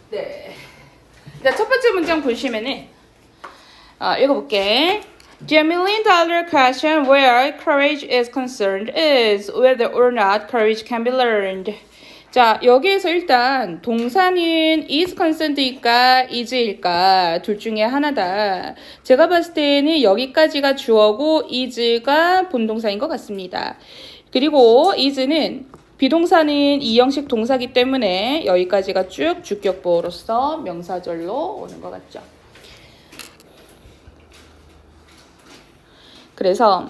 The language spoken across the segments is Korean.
네. 자, 첫 번째 문장 보시면은 읽어볼게. The $1,000,000 question where courage is concerned is whether or not courage can be learned. 자, 여기에서 일단 동사는 is concerned일까 is일까 둘 중에 하나다. 제가 봤을 때는 여기까지가 주어고 is가 본동사인 것 같습니다. 그리고 is는 비동사는 이형식 동사기 때문에 여기까지가 쭉 주격보어로서 명사절로 오는 것 같죠. 그래서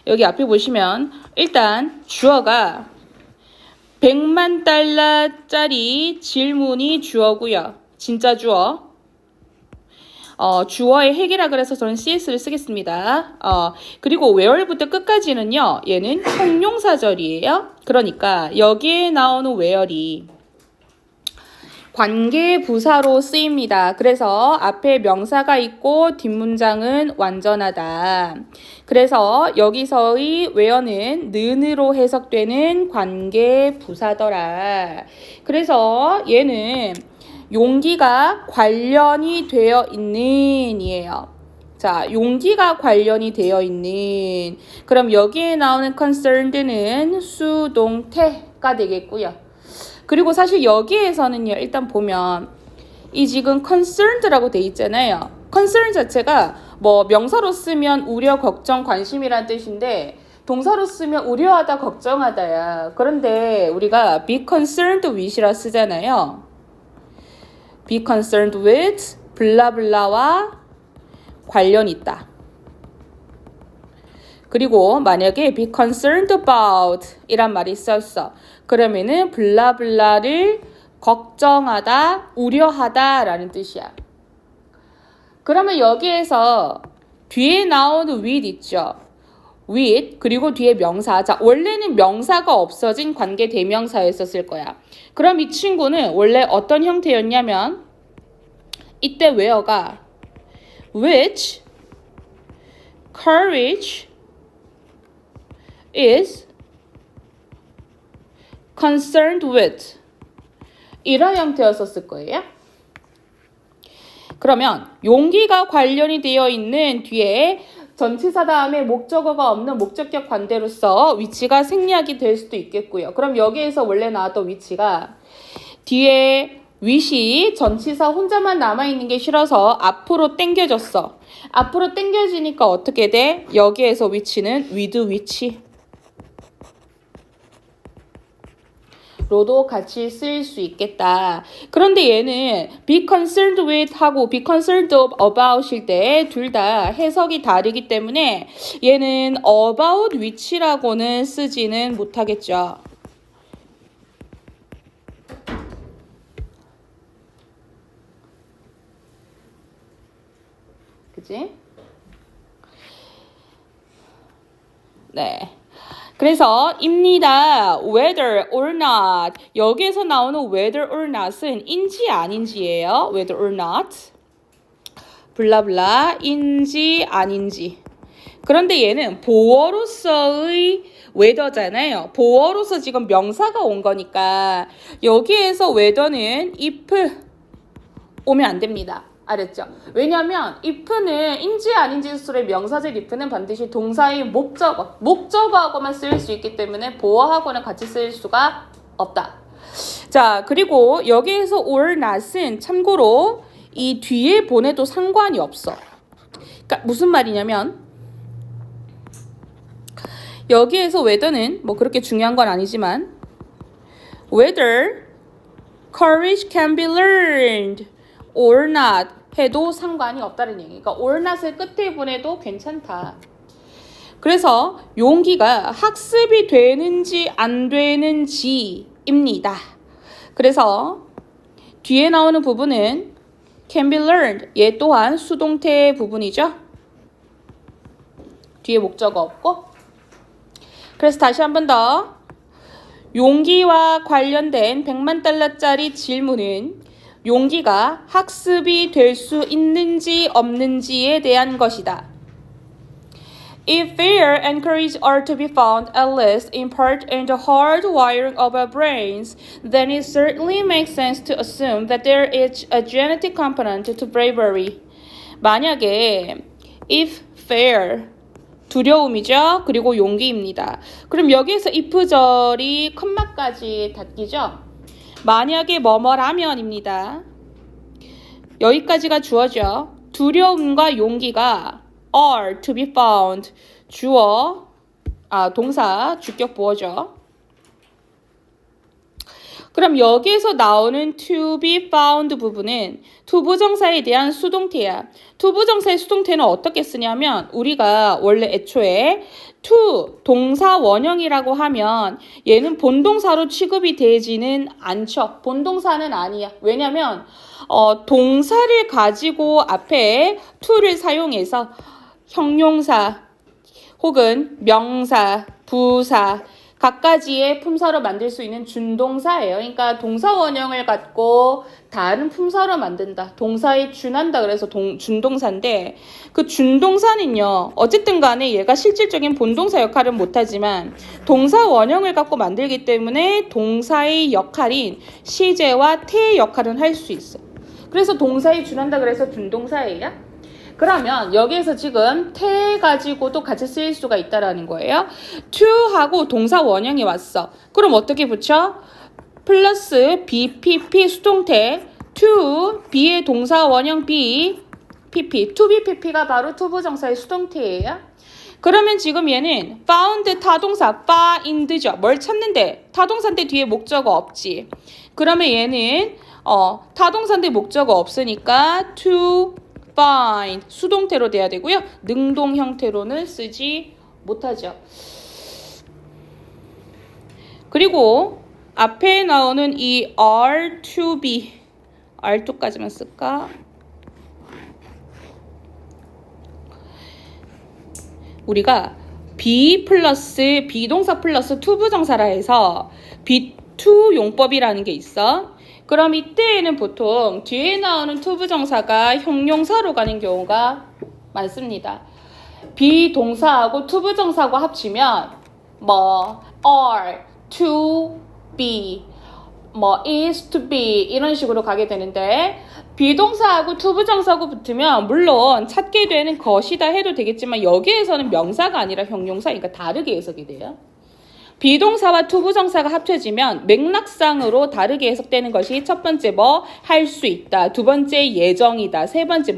여기 앞에 보시면 일단 주어가 $1,000,000짜리 질문이 주어고요. 진짜 주어. 주어의 핵이라 그래서 저는 CS를 쓰겠습니다. 그리고 where부터 끝까지는요. 얘는 형용사절이에요. 그러니까 여기에 나오는 where이 관계부사로 쓰입니다. 그래서 앞에 명사가 있고 뒷문장은 완전하다. 그래서 여기서의 where는 는으로 해석되는 관계부사더라. 그래서 얘는 용기가 관련이 되어 있는 이에요. 자, 용기가 관련이 되어 있는. 그럼 여기에 나오는 concerned는 수동태가 되겠고요. 그리고 사실 여기에서는요, 일단 보면 이 지금 concerned라고 돼 있잖아요. concern 자체가 뭐 명사로 쓰면 우려, 걱정, 관심이란 뜻인데 동사로 쓰면 우려하다, 걱정하다야. 그런데 우리가 be concerned with이라 쓰잖아요. be concerned with 블라블라와 관련 있다. 그리고 만약에 be concerned about 이란 말이 있었어. 그러면은 블라블라를 걱정하다, 우려하다 라는 뜻이야. 그러면 여기에서 뒤에 나오는 with 있죠. with 그리고 뒤에 명사. 자, 원래는 명사가 없어진 관계 대명사였었을 거야. 그럼 이 친구는 원래 어떤 형태였냐면 이때 where가 which courage is concerned with 이런 형태였었을 거예요. 그러면 용기가 관련이 되어 있는 뒤에 전치사 다음에 목적어가 없는 목적격 관대로서 위치가 생략이 될 수도 있겠고요. 그럼 여기에서 원래 나왔던 위치가 뒤에 with이 전치사 혼자만 남아있는 게 싫어서 앞으로 당겨졌어. 앞으로 당겨지니까 어떻게 돼? 여기에서 with는 with which 로도 같이 쓸 수 있겠다. 그런데 얘는 be concerned with 하고 be concerned about일 때 둘 다 해석이 다르기 때문에 얘는 about which라고는 쓰지는 못하겠죠. 그치? 네. 그래서 입니다. whether or not 여기에서 나오는 whether or not은 인지 아닌지예요. whether or not 블라블라 인지 아닌지. 그런데 얘는 보어로서의 whether잖아요. 보어로서 지금 명사가 온 거니까 여기에서 whether는 if 오면 안 됩니다. 알았죠? 왜냐하면 if는 인지 아닌지 수술의 명사절 if는 반드시 동사의 목적어하고만 쓰일 수 있기 때문에 보어하고는 같이 쓰일 수가 없다. 자, 그리고 여기에서 or not은 참고로 이 뒤에 보내도 상관이 없어. 그러니까 무슨 말이냐면 여기에서 whether는 뭐 그렇게 중요한 건 아니지만 whether courage can be learned or not 해도 상관이 없다는 얘기. 그러니까 or not을 끝에 보내도 괜찮다. 그래서 용기가 학습이 되는지 안 되는지입니다. 그래서 뒤에 나오는 부분은 can be learned. 얘 또한 수동태 부분이죠. 뒤에 목적어 없고. 그래서 다시 한 번 더. 용기와 관련된 $1,000,000짜리 질문은 용기가 학습이 될 수 있는지 없는지에 대한 것이다. If fear and courage are to be found at least in part in the hard wiring of our brains, then it certainly makes sense to assume that there is a genetic component to bravery. 만약에 if fear 두려움이죠. 그리고 용기입니다. 그럼 여기에서 if절이 컴마까지 닫기죠. 만약에 뭐뭐라면입니다. 여기까지가 주어죠. 두려움과 용기가 are to be found 주어 동사 주격 보어죠. 그럼 여기에서 나오는 to be found 부분은 투부정사에 대한 수동태야. 투부정사의 수동태는 어떻게 쓰냐면 우리가 원래 애초에 to 동사 원형이라고 하면 얘는 본동사로 취급이 되지는 않죠. 본동사는 아니야. 왜냐면 동사를 가지고 앞에 to를 사용해서 형용사 혹은 명사, 부사 각가지의 품사로 만들 수 있는 준동사예요. 그러니까 동사 원형을 갖고 다른 품사로 만든다. 동사에 준한다 그래서 준동사인데 그 준동사는요. 어쨌든 간에 얘가 실질적인 본동사 역할은 못하지만 동사 원형을 갖고 만들기 때문에 동사의 역할인 시제와 태의 역할은 할 수 있어. 그래서 동사에 준한다 그래서 준동사예요. 그러면 여기에서 지금 태 가지고도 같이 쓰일 수가 있다라는 거예요. to하고 동사 원형이 왔어. 그럼 어떻게 붙여? 플러스 BPP 수동태 to B의 동사 원형 B PP to be PP가 바로 투부정사의 수동태예요. 그러면 지금 얘는 found 타동사 find죠. 뭘 찾는데 타동사인데 뒤에 목적어 없지. 그러면 얘는 타동사인데 목적어 없으니까 to find 수동태로 돼야 되고요. 능동 형태로는 쓰지 못하죠. 그리고 앞에 나오는 이 are to be R2까지만 쓸까? 우리가 be 플러스 비동사 플러스 투부정사라 해서 be2 용법이라는 게 있어. 그럼 이때에는 보통 뒤에 나오는 투부정사가 형용사로 가는 경우가 많습니다. 비동사하고 투부정사하고 합치면 are, to be, is to be 이런 식으로 가게 되는데 비동사하고 투부정사하고 붙으면 물론 찾게 되는 것이다 해도 되겠지만 여기에서는 명사가 아니라 형용사, 그러니까 다르게 해석이 돼요. 비동사와 투부정사가 합쳐지면 맥락상으로 다르게 해석되는 것이 첫 번째 할 수 있다, 두 번째 예정이다, 세 번째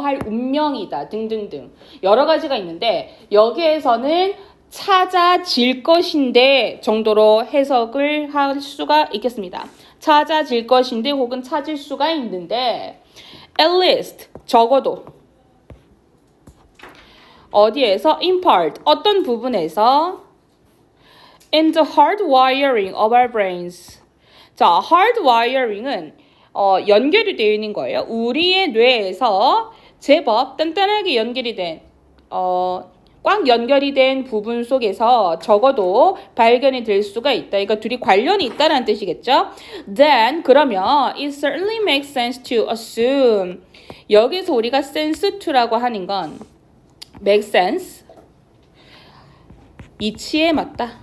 할 운명이다 등등등 여러 가지가 있는데 여기에서는 찾아질 것인데 정도로 해석을 할 수가 있겠습니다. 찾아질 것인데 혹은 찾을 수가 있는데 at least 적어도 어디에서 in part 어떤 부분에서 in the hardwiring of our brains. 자, hardwiring은 연결이 되어 있는 거예요. 우리의 뇌에서 제법 단단하게 연결이 된 꽉 연결이 된 부분 속에서 적어도 발견이 될 수가 있다. 그러니까 둘이 관련이 있다는 뜻이겠죠. Then 그러면 it certainly makes sense to assume. 여기서 우리가 sense to라고 하는 건 make sense 이치에 맞다.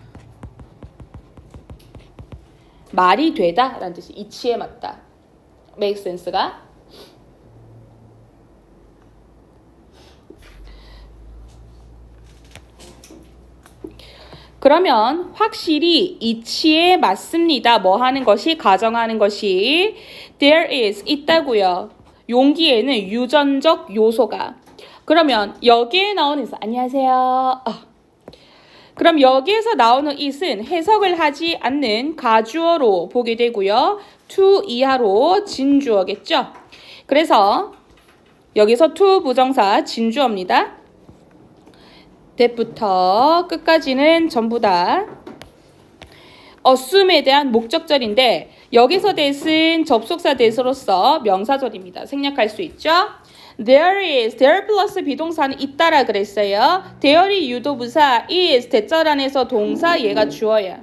말이 되다 라는 뜻이 이치에 맞다. make sense가 그러면 확실히 이치에 맞습니다. 하는 것이 가정하는 것이 there is 있다고요. 용기에는 유전적 요소가 그러면 여기에 나오는 안녕하세요. 그럼 여기에서 나오는 it은 해석을 하지 않는 가주어로 보게 되고요. to 이하로 진주어겠죠. 그래서 여기서 to 부정사 진주어입니다. that부터 끝까지는 전부 다 assume에 대한 목적절인데 여기서 that은 접속사 that으로서 명사절입니다. 생략할 수 있죠. there 플러스 비동사는 있다라 그랬어요. there이 유도부사, is 대절 안에서 동사, 얘가 주어야.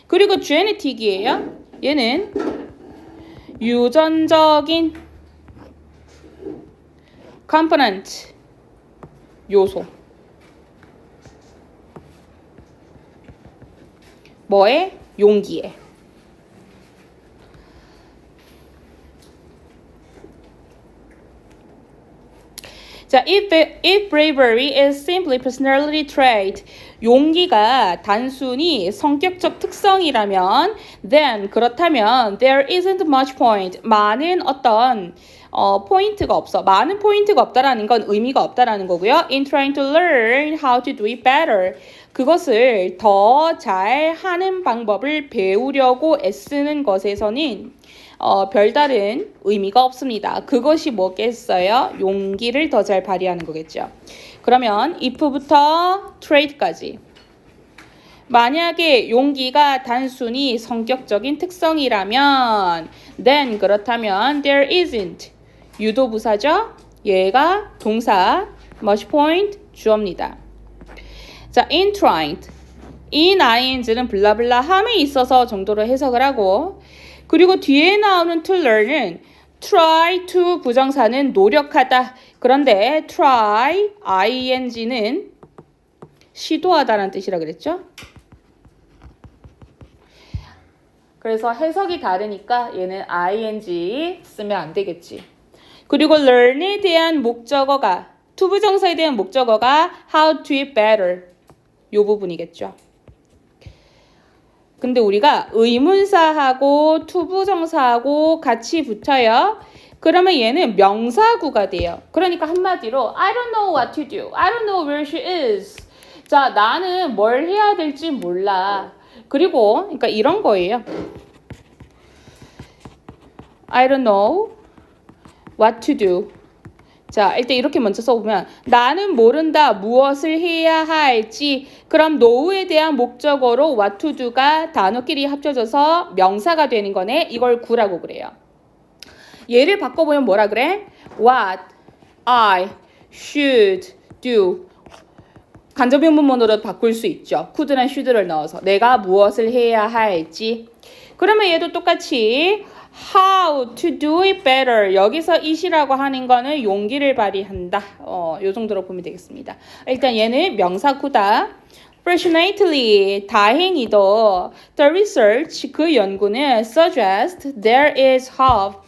그리고 genetic이에요. 얘는 유전적인 component, 요소. 뭐에? 용기에. 자, if bravery is simply personality trait, 용기가 단순히 성격적 특성이라면, then 그렇다면 there isn't much point, 많은 어떤 포인트가 없어. 많은 포인트가 없다라는 건 의미가 없다라는 거고요. In trying to learn how to do it better, 그것을 더 잘하는 방법을 배우려고 애쓰는 것에서는 별다른 의미가 없습니다. 그것이 뭐겠어요? 용기를 더 잘 발휘하는 거겠죠. 그러면 if부터 trait까지. 만약에 용기가 단순히 성격적인 특성이라면 then 그렇다면 there isn't 유도부사죠. 얘가 동사 much point 주어입니다. 자, in trying in ing는 블라블라 함에 있어서 정도로 해석을 하고 그리고 뒤에 나오는 to learn은 try to 부정사는 노력하다. 그런데 try ing는 시도하다라는 뜻이라 그랬죠. 그래서 해석이 다르니까 얘는 ing 쓰면 안 되겠지. 그리고 learn에 대한 목적어가 to 부정사에 대한 목적어가 how to do it better 이 부분이겠죠. 근데 우리가 의문사하고 to 부정사하고 같이 붙어요. 그러면 얘는 명사구가 돼요. 그러니까 한마디로 I don't know what to do. I don't know where she is. 자, 나는 뭘 해야 될지 몰라. 그리고 그러니까 이런 거예요. I don't know what to do. 자, 일단 이렇게 먼저 써보면 나는 모른다 무엇을 해야 할지. 그럼 know에 대한 목적어로 what to do가 단어끼리 합쳐져서 명사가 되는 거네. 이걸 구라고 그래요. 얘를 바꿔보면 뭐라 그래? What I should do. 간접의문문으로 바꿀 수 있죠. could랑 should를 넣어서 내가 무엇을 해야 할지. 그러면 얘도 똑같이 how to do it better. 여기서 it이라고 하는 거는 용기를 발휘한다. 요 정도로 보면 되겠습니다. 일단 얘는 명사구다. Fortunately, 다행히도 the research, 그 연구는 suggest there is hope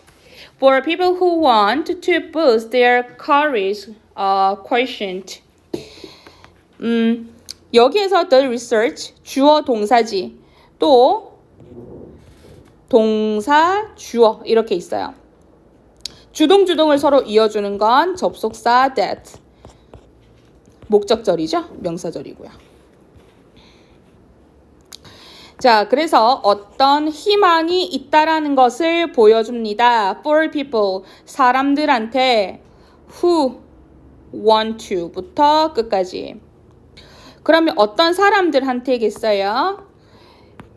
for people who want to boost their courage quotient. 여기에서 the research, 주어 동사지. 또 동사, 주어 이렇게 있어요. 주동주동을 서로 이어주는 건 접속사 that. 목적절이죠. 명사절이고요. 자, 그래서 어떤 희망이 있다라는 것을 보여줍니다. For people, 사람들한테 who want to부터 끝까지. 그러면 어떤 사람들한테겠어요?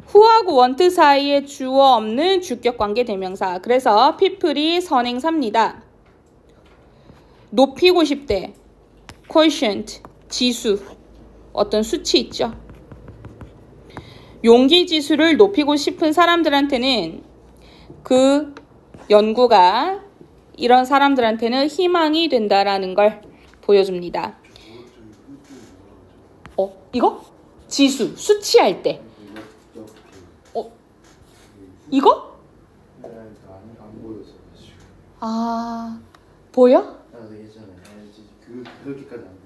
who하고 want 사이에 주어 없는 주격관계 대명사. 그래서 people이 선행사입니다. 높이고 싶대. quotient, 지수. 어떤 수치 있죠. 용기 지수를 높이고 싶은 사람들한테는 그 연구가 이런 사람들한테는 희망이 된다라는 걸 보여줍니다. 이거? 지수, 수치할 때. 이거? 안 보여서 아, 보여? 나도 예전에 그렇게까지 안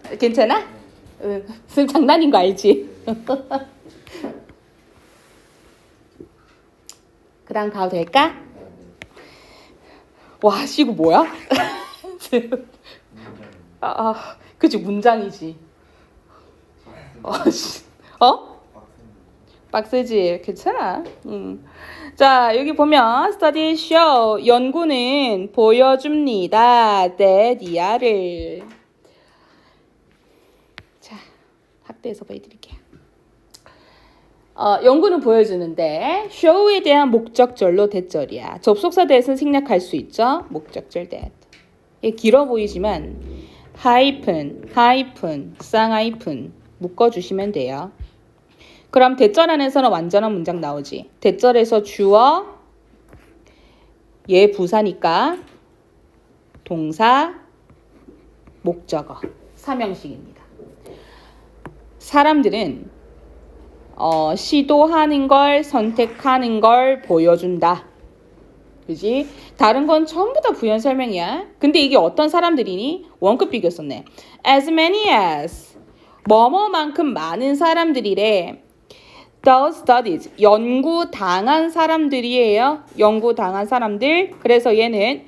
보여. 괜찮아? 응, 장난인 거 알지? 그 다음 가도 될까? 와, 이거 뭐야? 그치, 문장이지. 빡세지? 괜찮아. 자, 여기 보면 study show, 연구는 보여줍니다. that 이하를. 자, 학대에서 보여드릴게요. 연구는 보여주는데 show에 대한 목적절로 대절이야. 접속사 that은 생략할 수 있죠. 목적절 that. 이게 길어 보이지만 하이픈, 쌍하이픈 묶어주시면 돼요. 그럼 대절 안에서는 완전한 문장 나오지. 대절에서 주어, 얘 부사니까 동사, 목적어 3형식입니다. 사람들은 시도하는 걸, 선택하는 걸 보여준다. 그지? 다른 건 전부 다 부연 설명이야. 근데 이게 어떤 사람들이니? 원급 비교 썼네. As many as 뭐뭐만큼 많은 사람들이래. Those studies 연구 당한 사람들이에요. 연구 당한 사람들. 그래서 얘는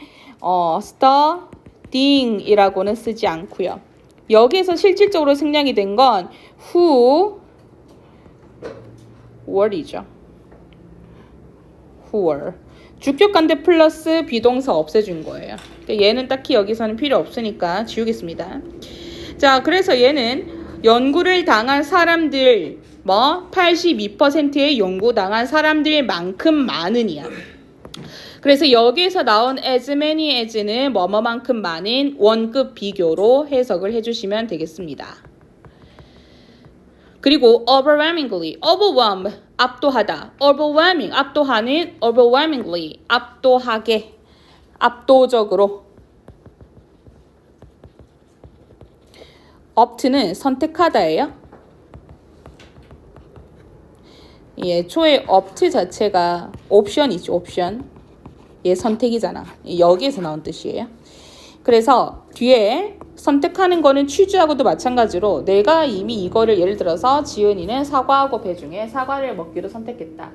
studying이라고는 쓰지 않고요. 여기에서 실질적으로 생략이 된 건 who were이죠. who were. 주격관대 플러스 비동사 없애준 거예요. 그러니까 얘는 딱히 여기서는 필요 없으니까 지우겠습니다. 자, 그래서 얘는 연구를 당한 사람들 82%의 연구 당한 사람들만큼 많으니야. 그래서 여기에서 나온 as many as는 뭐뭐만큼 많은 원급 비교로 해석을 해주시면 되겠습니다. 그리고 overwhelmingly, overwhelm, 압도하다, overwhelming, 압도하는, overwhelmingly, 압도하게, 압도적으로. opt는 선택하다예요. 예, 초의 opt 자체가 옵션이죠, 옵션. 얘 선택이잖아. 여기에서 나온 뜻이에요. 그래서 뒤에 선택하는 거는 취주하고도 마찬가지로 내가 이미 이거를 예를 들어서 지은이는 사과하고 배 중에 사과를 먹기로 선택했다.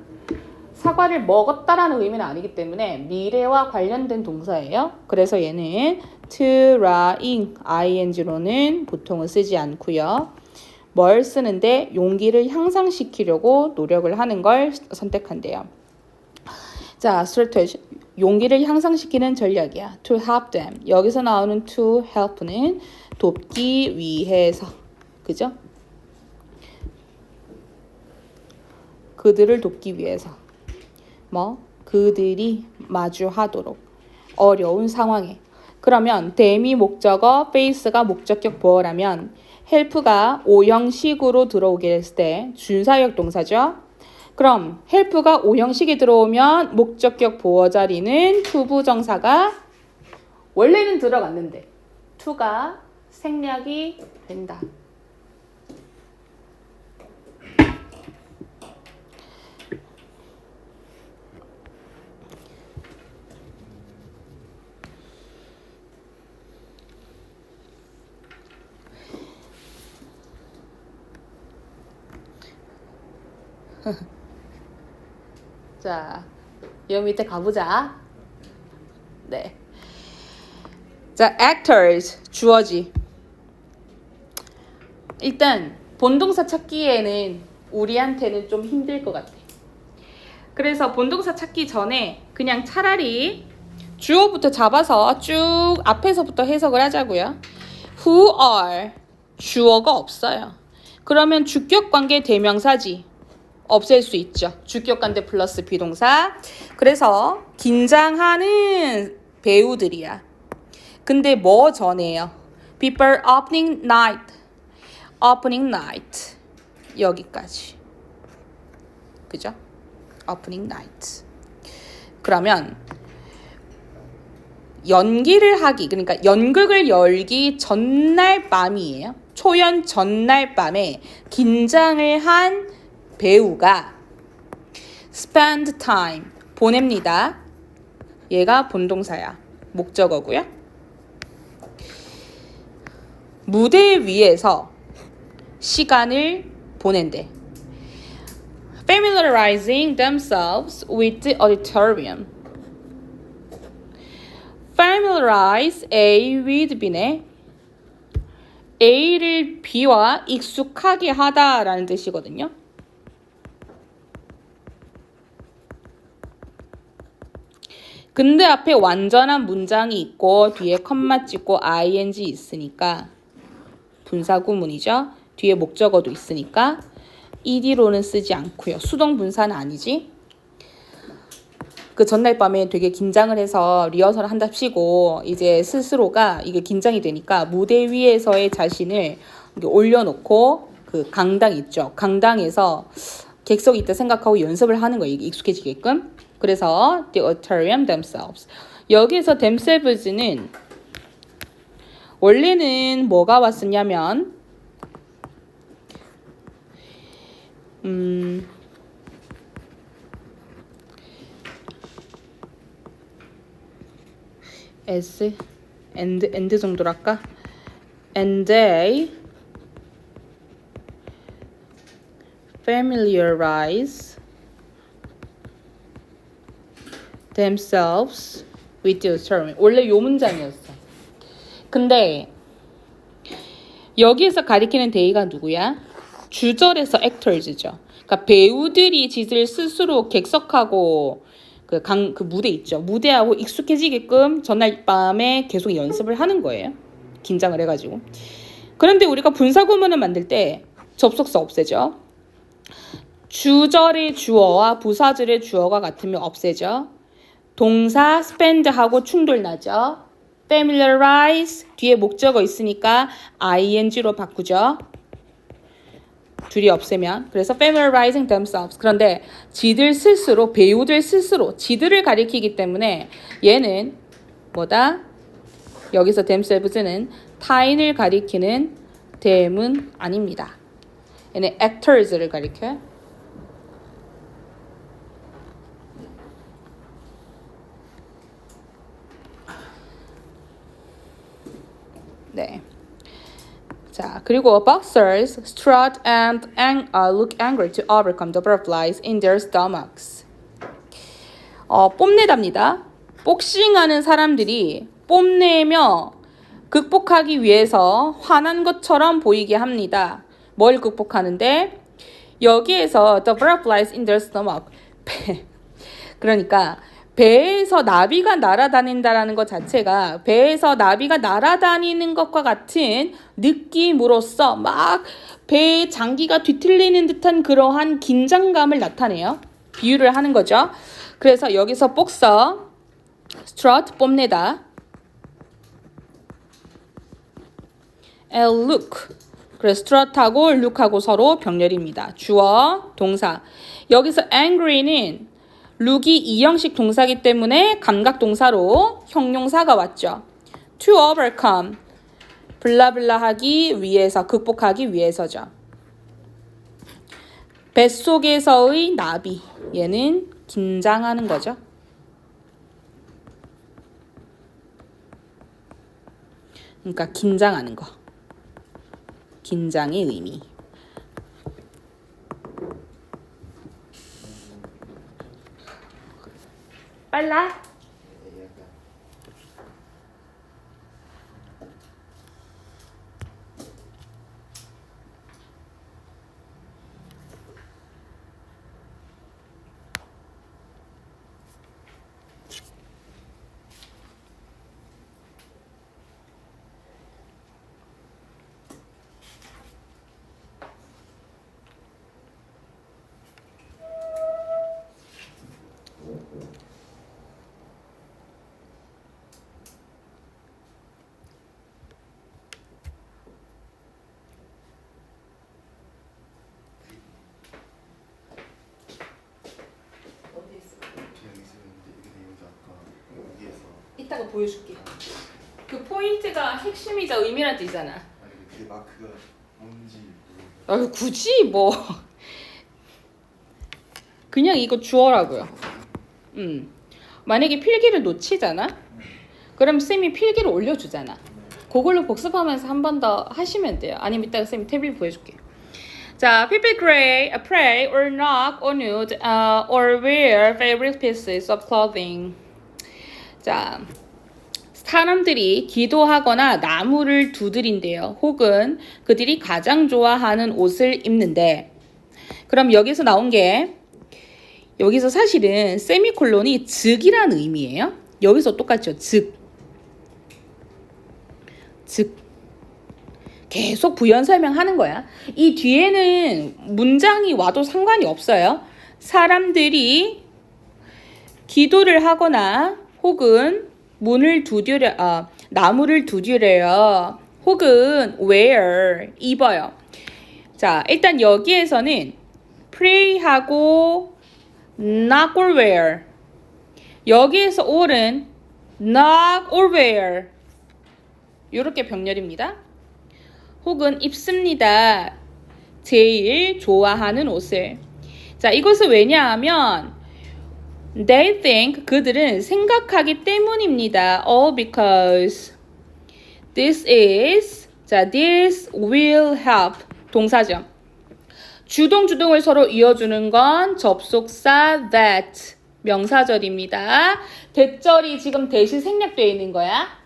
사과를 먹었다라는 의미는 아니기 때문에 미래와 관련된 동사예요. 그래서 얘는 trying, ing로는 보통은 쓰지 않고요. 뭘 쓰는데 용기를 향상시키려고 노력을 하는 걸 선택한대요. 자, strategy. 용기를 향상시키는 전략이야. To help them. 여기서 나오는 to help는 돕기 위해서. 그죠? 그들을 돕기 위해서. 그들이 마주하도록. 어려운 상황에. 그러면 them이 목적어, face가 목적격 보어라면 help가 오형식으로 들어오게 했을 때 준사역 동사죠. 그럼 help가 오형식에 들어오면 목적격 보어 자리는 to 부정사가 원래는 들어갔는데 to가 생략이 된다. 자, 여기 밑에 가보자. 네. 자, actors, 주어지. 일단 본동사 찾기에는 우리한테는 좀 힘들 것 같아. 그래서 본동사 찾기 전에 그냥 차라리 주어부터 잡아서 쭉 앞에서부터 해석을 하자고요. Who are, 주어가 없어요. 그러면 주격관계 대명사지. 없앨 수 있죠. 주격관대 플러스 비동사. 그래서 긴장하는 배우들이야. 근데 뭐 전에요? People opening night. opening night. 여기까지. 그죠? opening night. 그러면 연기를 하기, 그러니까 연극을 열기 전날 밤이에요. 초연 전날 밤에 긴장을 한 배우가 spend time, 보냅니다. 얘가 본동사야. 목적어고요. 무대 위에서 시간을 보낸대. familiarizing themselves with the auditorium. familiarize A with B네. A를 B와 익숙하게 하다라는 뜻이거든요. 근데 앞에 완전한 문장이 있고 뒤에 컴마 찍고 ing 있으니까 분사구문이죠. 뒤에 목적어도 있으니까 ed로는 쓰지 않고요. 수동 분사는 아니지. 그 전날 밤에 되게 긴장을 해서 리허설을 한답시고 이제 스스로가 이게 긴장이 되니까 무대 위에서의 자신을 올려놓고 그 강당 있죠. 강당에서 객석이 있다 생각하고 연습을 하는 거예요. 이게 익숙해지게끔. 그래서 the auditorium themselves. 여기에서 themselves는 원래는 뭐가 왔었냐면 as and 정도랄까? And they familiarize themselves with the term. 원래 요 문장이었어. 근데 여기에서 가리키는 they가 누구야? 주절에서 actors죠. 그러니까 배우들이 짓을 스스로 객석하고 그 무대 있죠. 무대하고 익숙해지게끔 전날 밤에 계속 연습을 하는 거예요. 긴장을 해가지고. 그런데 우리가 분사구문을 만들 때 접속사 없애죠. 주절의 주어와 부사절의 주어가 같으면 없애죠. 동사 spend하고 충돌나죠. familiarize 뒤에 목적어 있으니까 ing로 바꾸죠. 둘이 없애면. 그래서 familiarizing themselves. 그런데 지들 스스로, 배우들 스스로 지들을 가리키기 때문에 얘는 뭐다? 여기서 themselves는 타인을 가리키는 them은 아닙니다. 얘는 actors를 가리켜요. 네. 자, 그리고 boxers strut and look angry to overcome the butterflies in their stomachs. 뽐내답니다. 복싱하는 사람들이 뽐내며 극복하기 위해서 화난 것처럼 보이게 합니다. 뭘 극복하는데? 여기에서 the butterflies in their stomach. 그러니까 배에서 나비가 날아다닌다라는 것 자체가 배에서 나비가 날아다니는 것과 같은 느낌으로써 막 배의 장기가 뒤틀리는 듯한 그러한 긴장감을 나타내요. 비유를 하는 거죠. 그래서 여기서 복서 strut 뽐내다 and look 그래서 strut하고 look하고 서로 병렬입니다. 주어 동사 여기서 angry는 look이 이형식 동사이기 때문에 감각동사로 형용사가 왔죠. to overcome 블라블라 하기 위해서 극복하기 위해서죠. 뱃속에서의 나비 얘는 긴장하는 거죠. 그러니까 긴장하는 거. 긴장의 의미. 빨라? 약간 어디 있어? 여기 있었는데 여기 아까 여기에서 이따가 보여줄게. 그 포인트가 핵심이자 의미란 뜻이잖아. 아니 그 마크가 뭔지 모르겠어요. 아유 굳이 뭐 그냥 이거 주어라고요. 만약에 필기를 놓치잖아. 그럼 쌤이 필기를 올려주잖아. 그걸로 복습하면서 한 번 더 하시면 돼요. 아니면 이따가 쌤이 태블릿 보여줄게. 자, people pray or knock or nude or wear favorite pieces of clothing. 자, 사람들이 기도하거나 나무를 두드린대요. 혹은 그들이 가장 좋아하는 옷을 입는데 그럼 여기서 나온 게 여기서 사실은 세미콜론이 즉이란 의미예요. 여기서 똑같죠. 즉. 계속 부연 설명하는 거야. 이 뒤에는 문장이 와도 상관이 없어요. 사람들이 기도를 하거나 혹은 나무를 두드려요. 혹은 wear 입어요. 자, 일단 여기에서는 pray하고 knock or wear 여기에서 or은 knock or wear 이렇게 병렬입니다. 혹은 입습니다. 제일 좋아하는 옷을. 자, 이것은 왜냐하면 they think 그들은 생각하기 때문입니다. All because this is 자, this will help 동사죠. 주동을 서로 이어주는 건 접속사 that 명사절입니다. 대절이 지금 대신 생략되어 있는 거야.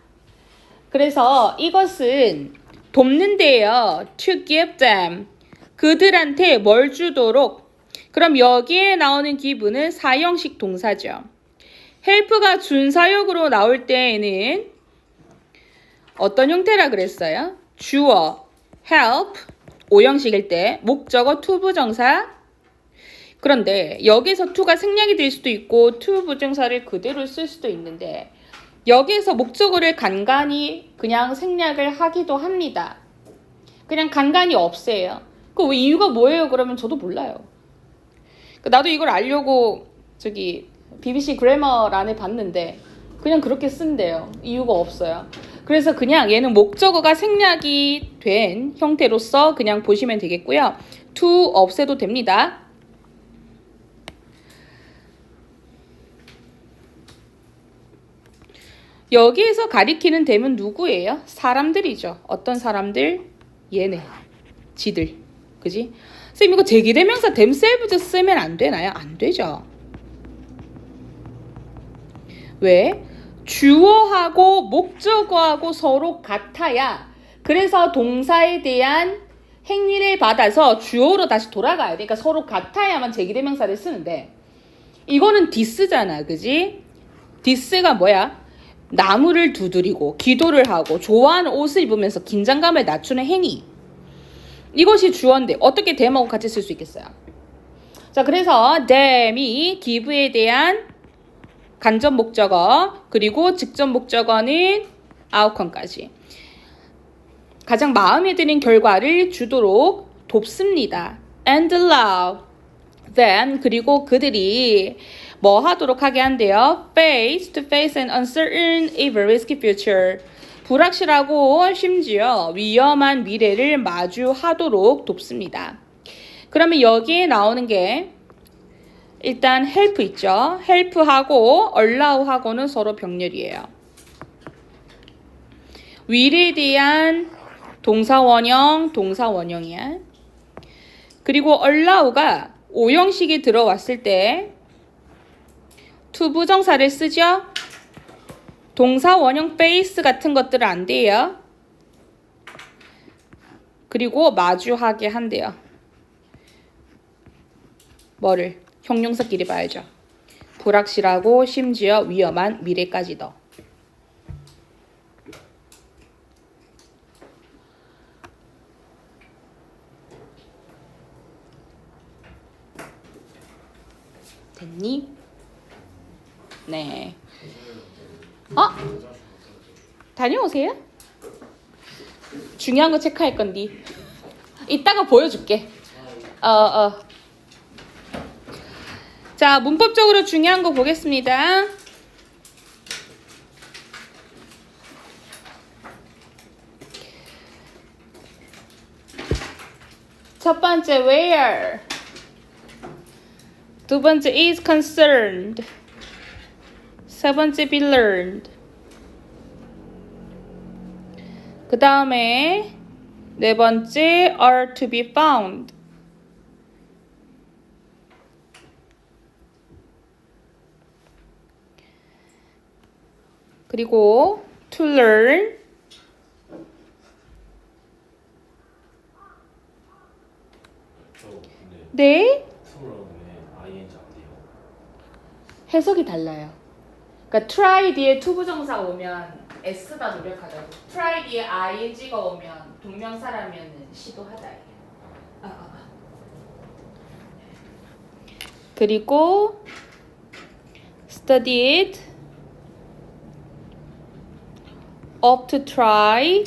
그래서 이것은 돕는데요. To give them 그들한테 뭘 주도록. 그럼 여기에 나오는 give는 사형식 동사죠. help가 준사역으로 나올 때에는 어떤 형태라 그랬어요? 주어 help 5형식일 때 목적어 to 부정사. 그런데 여기서 to가 생략이 될 수도 있고 to 부정사를 그대로 쓸 수도 있는데 여기에서 목적어를 간간히 그냥 생략을 하기도 합니다. 그냥 간간히 없애요. 그 이유가 뭐예요? 그러면 저도 몰라요. 나도 이걸 알려고 저기 BBC 그래머란에 봤는데 그냥 그렇게 쓴대요. 이유가 없어요. 그래서 그냥 얘는 목적어가 생략이 된 형태로서 그냥 보시면 되겠고요. to 없애도 됩니다. 여기에서 가리키는 댐은 누구예요? 사람들이죠. 어떤 사람들? 얘네. 지들. 그지? 선생님 이거 제기대명사 themselves 쓰면 안 되나요? 안 되죠. 왜? 주어하고 목적어하고 서로 같아야 그래서 동사에 대한 행위를 받아서 주어로 다시 돌아가야 돼. 그러니까 서로 같아야만 제기대명사를 쓰는데 이거는 this잖아. 그지? this가 뭐야? 나무를 두드리고 기도를 하고 좋아하는 옷을 입으면서 긴장감을 낮추는 행위. 이것이 주어인데 어떻게 them하고 같이 쓸 수 있겠어요? 자, 그래서 them이 give에 대한 간접 목적어 그리고 직접 목적어는 outcome까지 가장 마음에 드는 결과를 주도록 돕습니다. and allow them 그리고 그들이 뭐 하도록 하게 한대요? face to face an uncertain, a risky future. 불확실하고 심지어 위험한 미래를 마주하도록 돕습니다. 그러면 여기에 나오는 게 일단 help 있죠. help하고 allow하고는 서로 병렬이에요. will에 대한 동사원형이야. 그리고 allow가 5형식이 들어왔을 때 to 부정사를 쓰죠. 동사 원형 face 같은 것들은 안 돼요. 그리고 마주하게 한대요. 뭐를? 형용사끼리 봐야죠. 불확실하고 심지어 위험한 미래까지도. 됐니? 네. 다녀오세요. 중요한 거 체크할 건디. 이따가 보여줄게. 자, 문법적으로 중요한 거 보겠습니다. 첫 번째 where. 두 번째 is concerned. 세 번째 be learned. 그 다음에 네 번째 are to be found. 그리고 to learn. 네? 해석이 달라요. 그러니까 try 뒤에 to 부정사가 오면 S다 노력하자고. try 뒤에 ing가 오면 동명사라면 시도하다. 그리고 studied, up to try,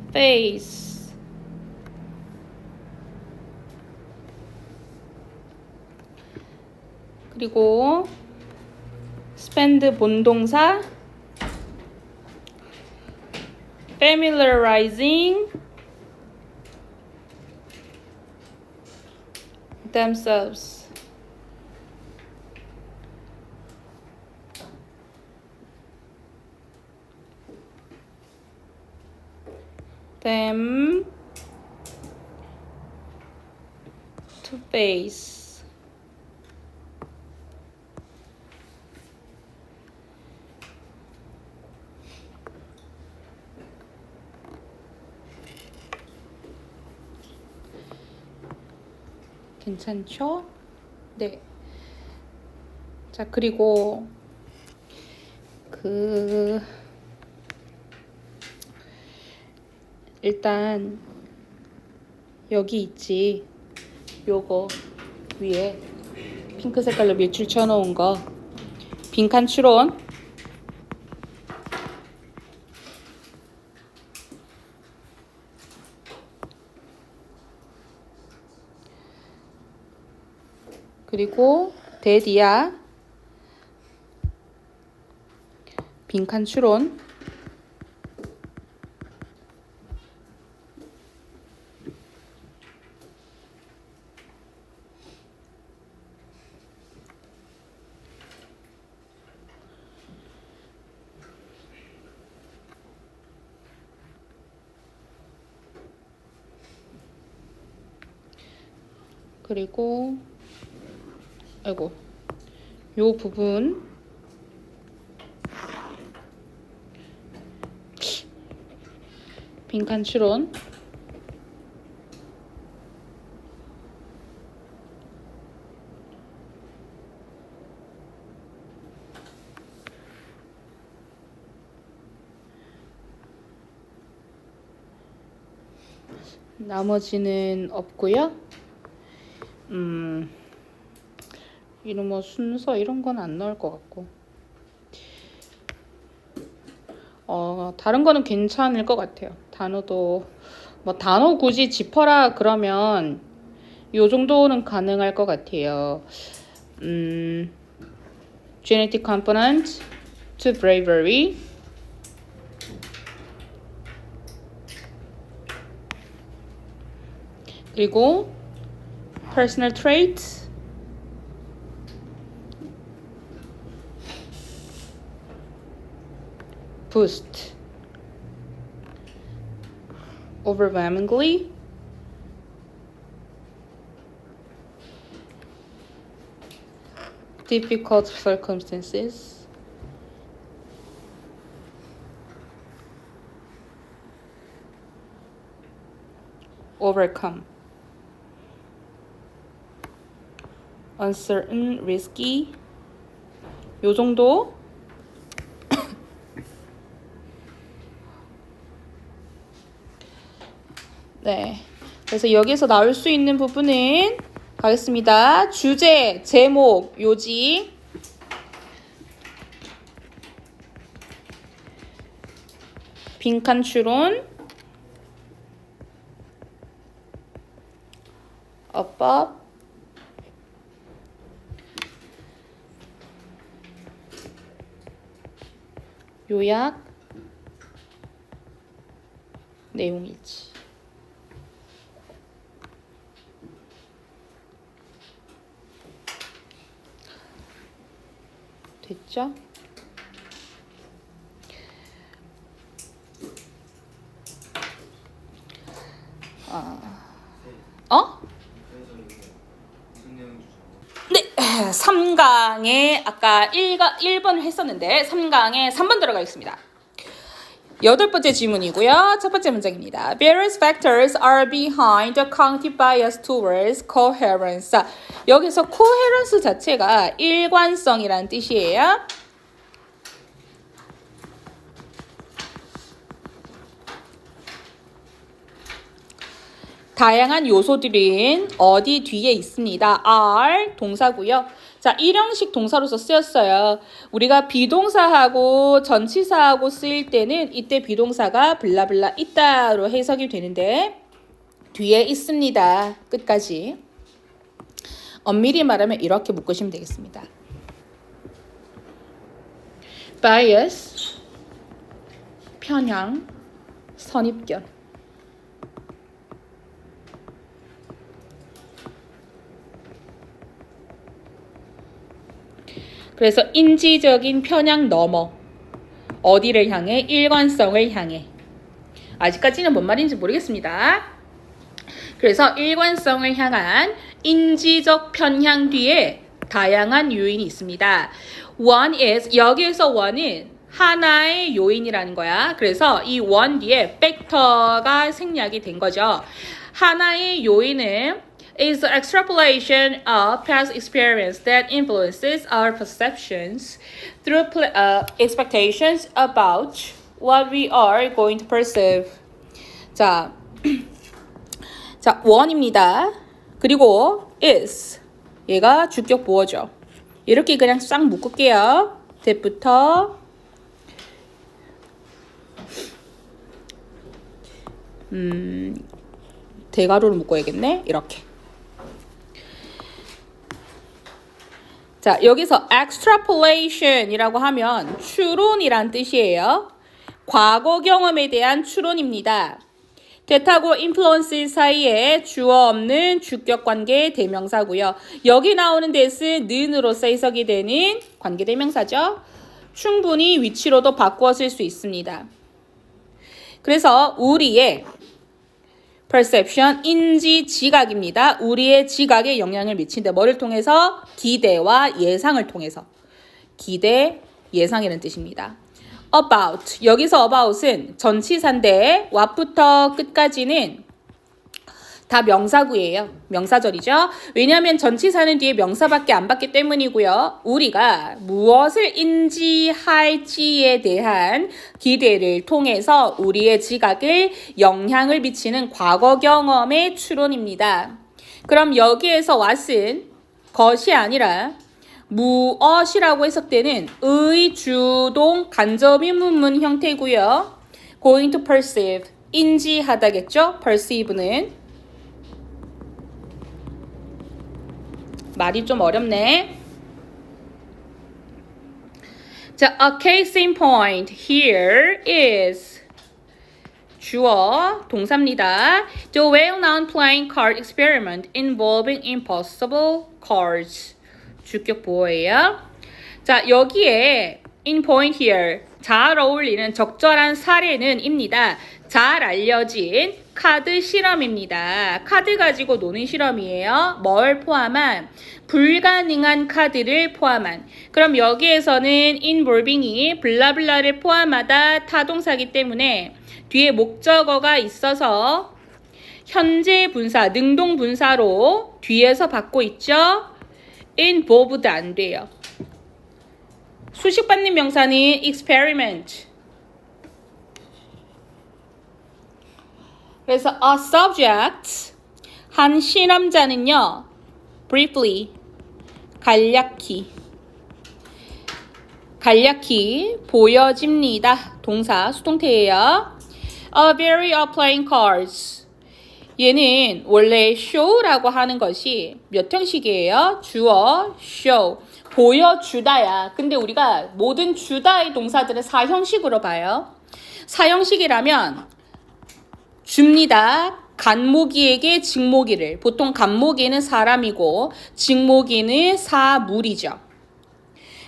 face. 그리고 spend 본동사 familiarizing themselves. Them to face. 괜찮죠? 네. 자, 그리고 일단 여기 있지. 요거 위에 핑크 색깔로 밀줄 쳐놓은 거 빈칸 추론. 그리고 데디아 빈칸 추론. 그리고 아이고 요 부분 빈칸 추론. 나머지는 없고요. 이런 뭐 순서 이런 건 안 넣을 것 같고. 다른 거는 괜찮을 것 같아요. 단어도 뭐 단어 굳이 짚어라 그러면 요 정도는 가능할 것 같아요. genetic component to bravery. 그리고 personal trait. boost. overwhelmingly. difficult circumstances. overcome. uncertain, risky. 요 정도. 네. 그래서 여기서 나올 수 있는 부분은 가겠습니다. 주제, 제목, 요지. 빈칸 추론. 어법. 요약. 내용일지. 됐죠? 네, 3강에 아까 1번 했었는데 3강에 3번 들어가겠습니다. 8번째 질문이고요. 첫 번째 문장입니다. Various factors are behind the cognitive bias towards coherence. 여기서 coherence 자체가 일관성이라는 뜻이에요. 다양한 요소들은 어디 뒤에 있습니다. are 동사고요. 자, 일형식 동사로서 쓰였어요. 우리가 비동사하고 전치사하고 쓰일 때는 이때 비동사가 블라블라 있다로 해석이 되는데 뒤에 있습니다. 끝까지. 엄밀히 말하면 이렇게 묶으시면 되겠습니다. bias, 편향, 선입견. 그래서 인지적인 편향 넘어 어디를 향해? 일관성을 향해. 아직까지는 뭔 말인지 모르겠습니다. 그래서 일관성을 향한 인지적 편향 뒤에 다양한 요인이 있습니다. One is, 여기에서 one은 하나의 요인이라는 거야. 그래서 이 one 뒤에 팩터가 생략이 된 거죠. 하나의 요인은 is the extrapolation of past experience that influences our perceptions through expectations about what we are going to perceive. 자, one입니다. 그리고 is, 얘가 주격 보어죠. 이렇게 그냥 싹 묶을게요. that부터 대가로를 묶어야겠네. 이렇게. 자, 여기서 extrapolation이라고 하면 추론이란 뜻이에요. 과거 경험에 대한 추론입니다. that하고 influence 사이에 주어 없는 주격 관계 대명사고요. 여기 나오는 that은 는으로서 해석이 되는 관계 대명사죠. 충분히 위치로도 바꾸어 쓸 수 있습니다. 그래서 우리의 perception, 인지 지각입니다. 우리의 지각에 영향을 미친다. 뭐를 통해서? 기대와 예상을 통해서. 기대, 예상이라는 뜻입니다. about, 여기서 about은 전치사인데 what부터 끝까지는 다 명사구예요. 명사절이죠. 왜냐하면 전치사는 뒤에 명사밖에 안 받기 때문이고요. 우리가 무엇을 인지할지에 대한 기대를 통해서 우리의 지각을 영향을 미치는 과거 경험의 추론입니다. 그럼 여기에서 what은 것이 아니라 무엇이라고 해석되는 의, 주동, 간접인 문문 형태고요. going to perceive, 인지하다겠죠. perceive는 말이 좀 어렵네. 자, a case in point here is 주어, 동사입니다. The well-known playing card experiment involving impossible cards. 주격 보어예요. 자, 여기에 in point here 잘 어울리는 적절한 사례는 입니다. 잘 알려진 카드 실험입니다. 카드 가지고 노는 실험이에요. 뭘 포함한? 불가능한 카드를 포함한. 그럼 여기에서는 involving이 블라블라를 포함하다 타동사기 때문에 뒤에 목적어가 있어서 현재 분사, 능동 분사로 뒤에서 받고 있죠. involved 안 돼요. 수식받는 명사는 experiment. 그래서 a subject, 한 실험자는요, briefly, 간략히 보여집니다. 동사, 수동태예요. A very of playing cards. 얘는 원래 show라고 하는 것이 몇 형식이에요? 주어, show. 보여주다야. 근데 우리가 모든 주다의 동사들은 4형식으로 봐요. 4형식이라면 줍니다. 간목이에게 직목이를. 보통 간목이는 사람이고 직목이는 사물이죠.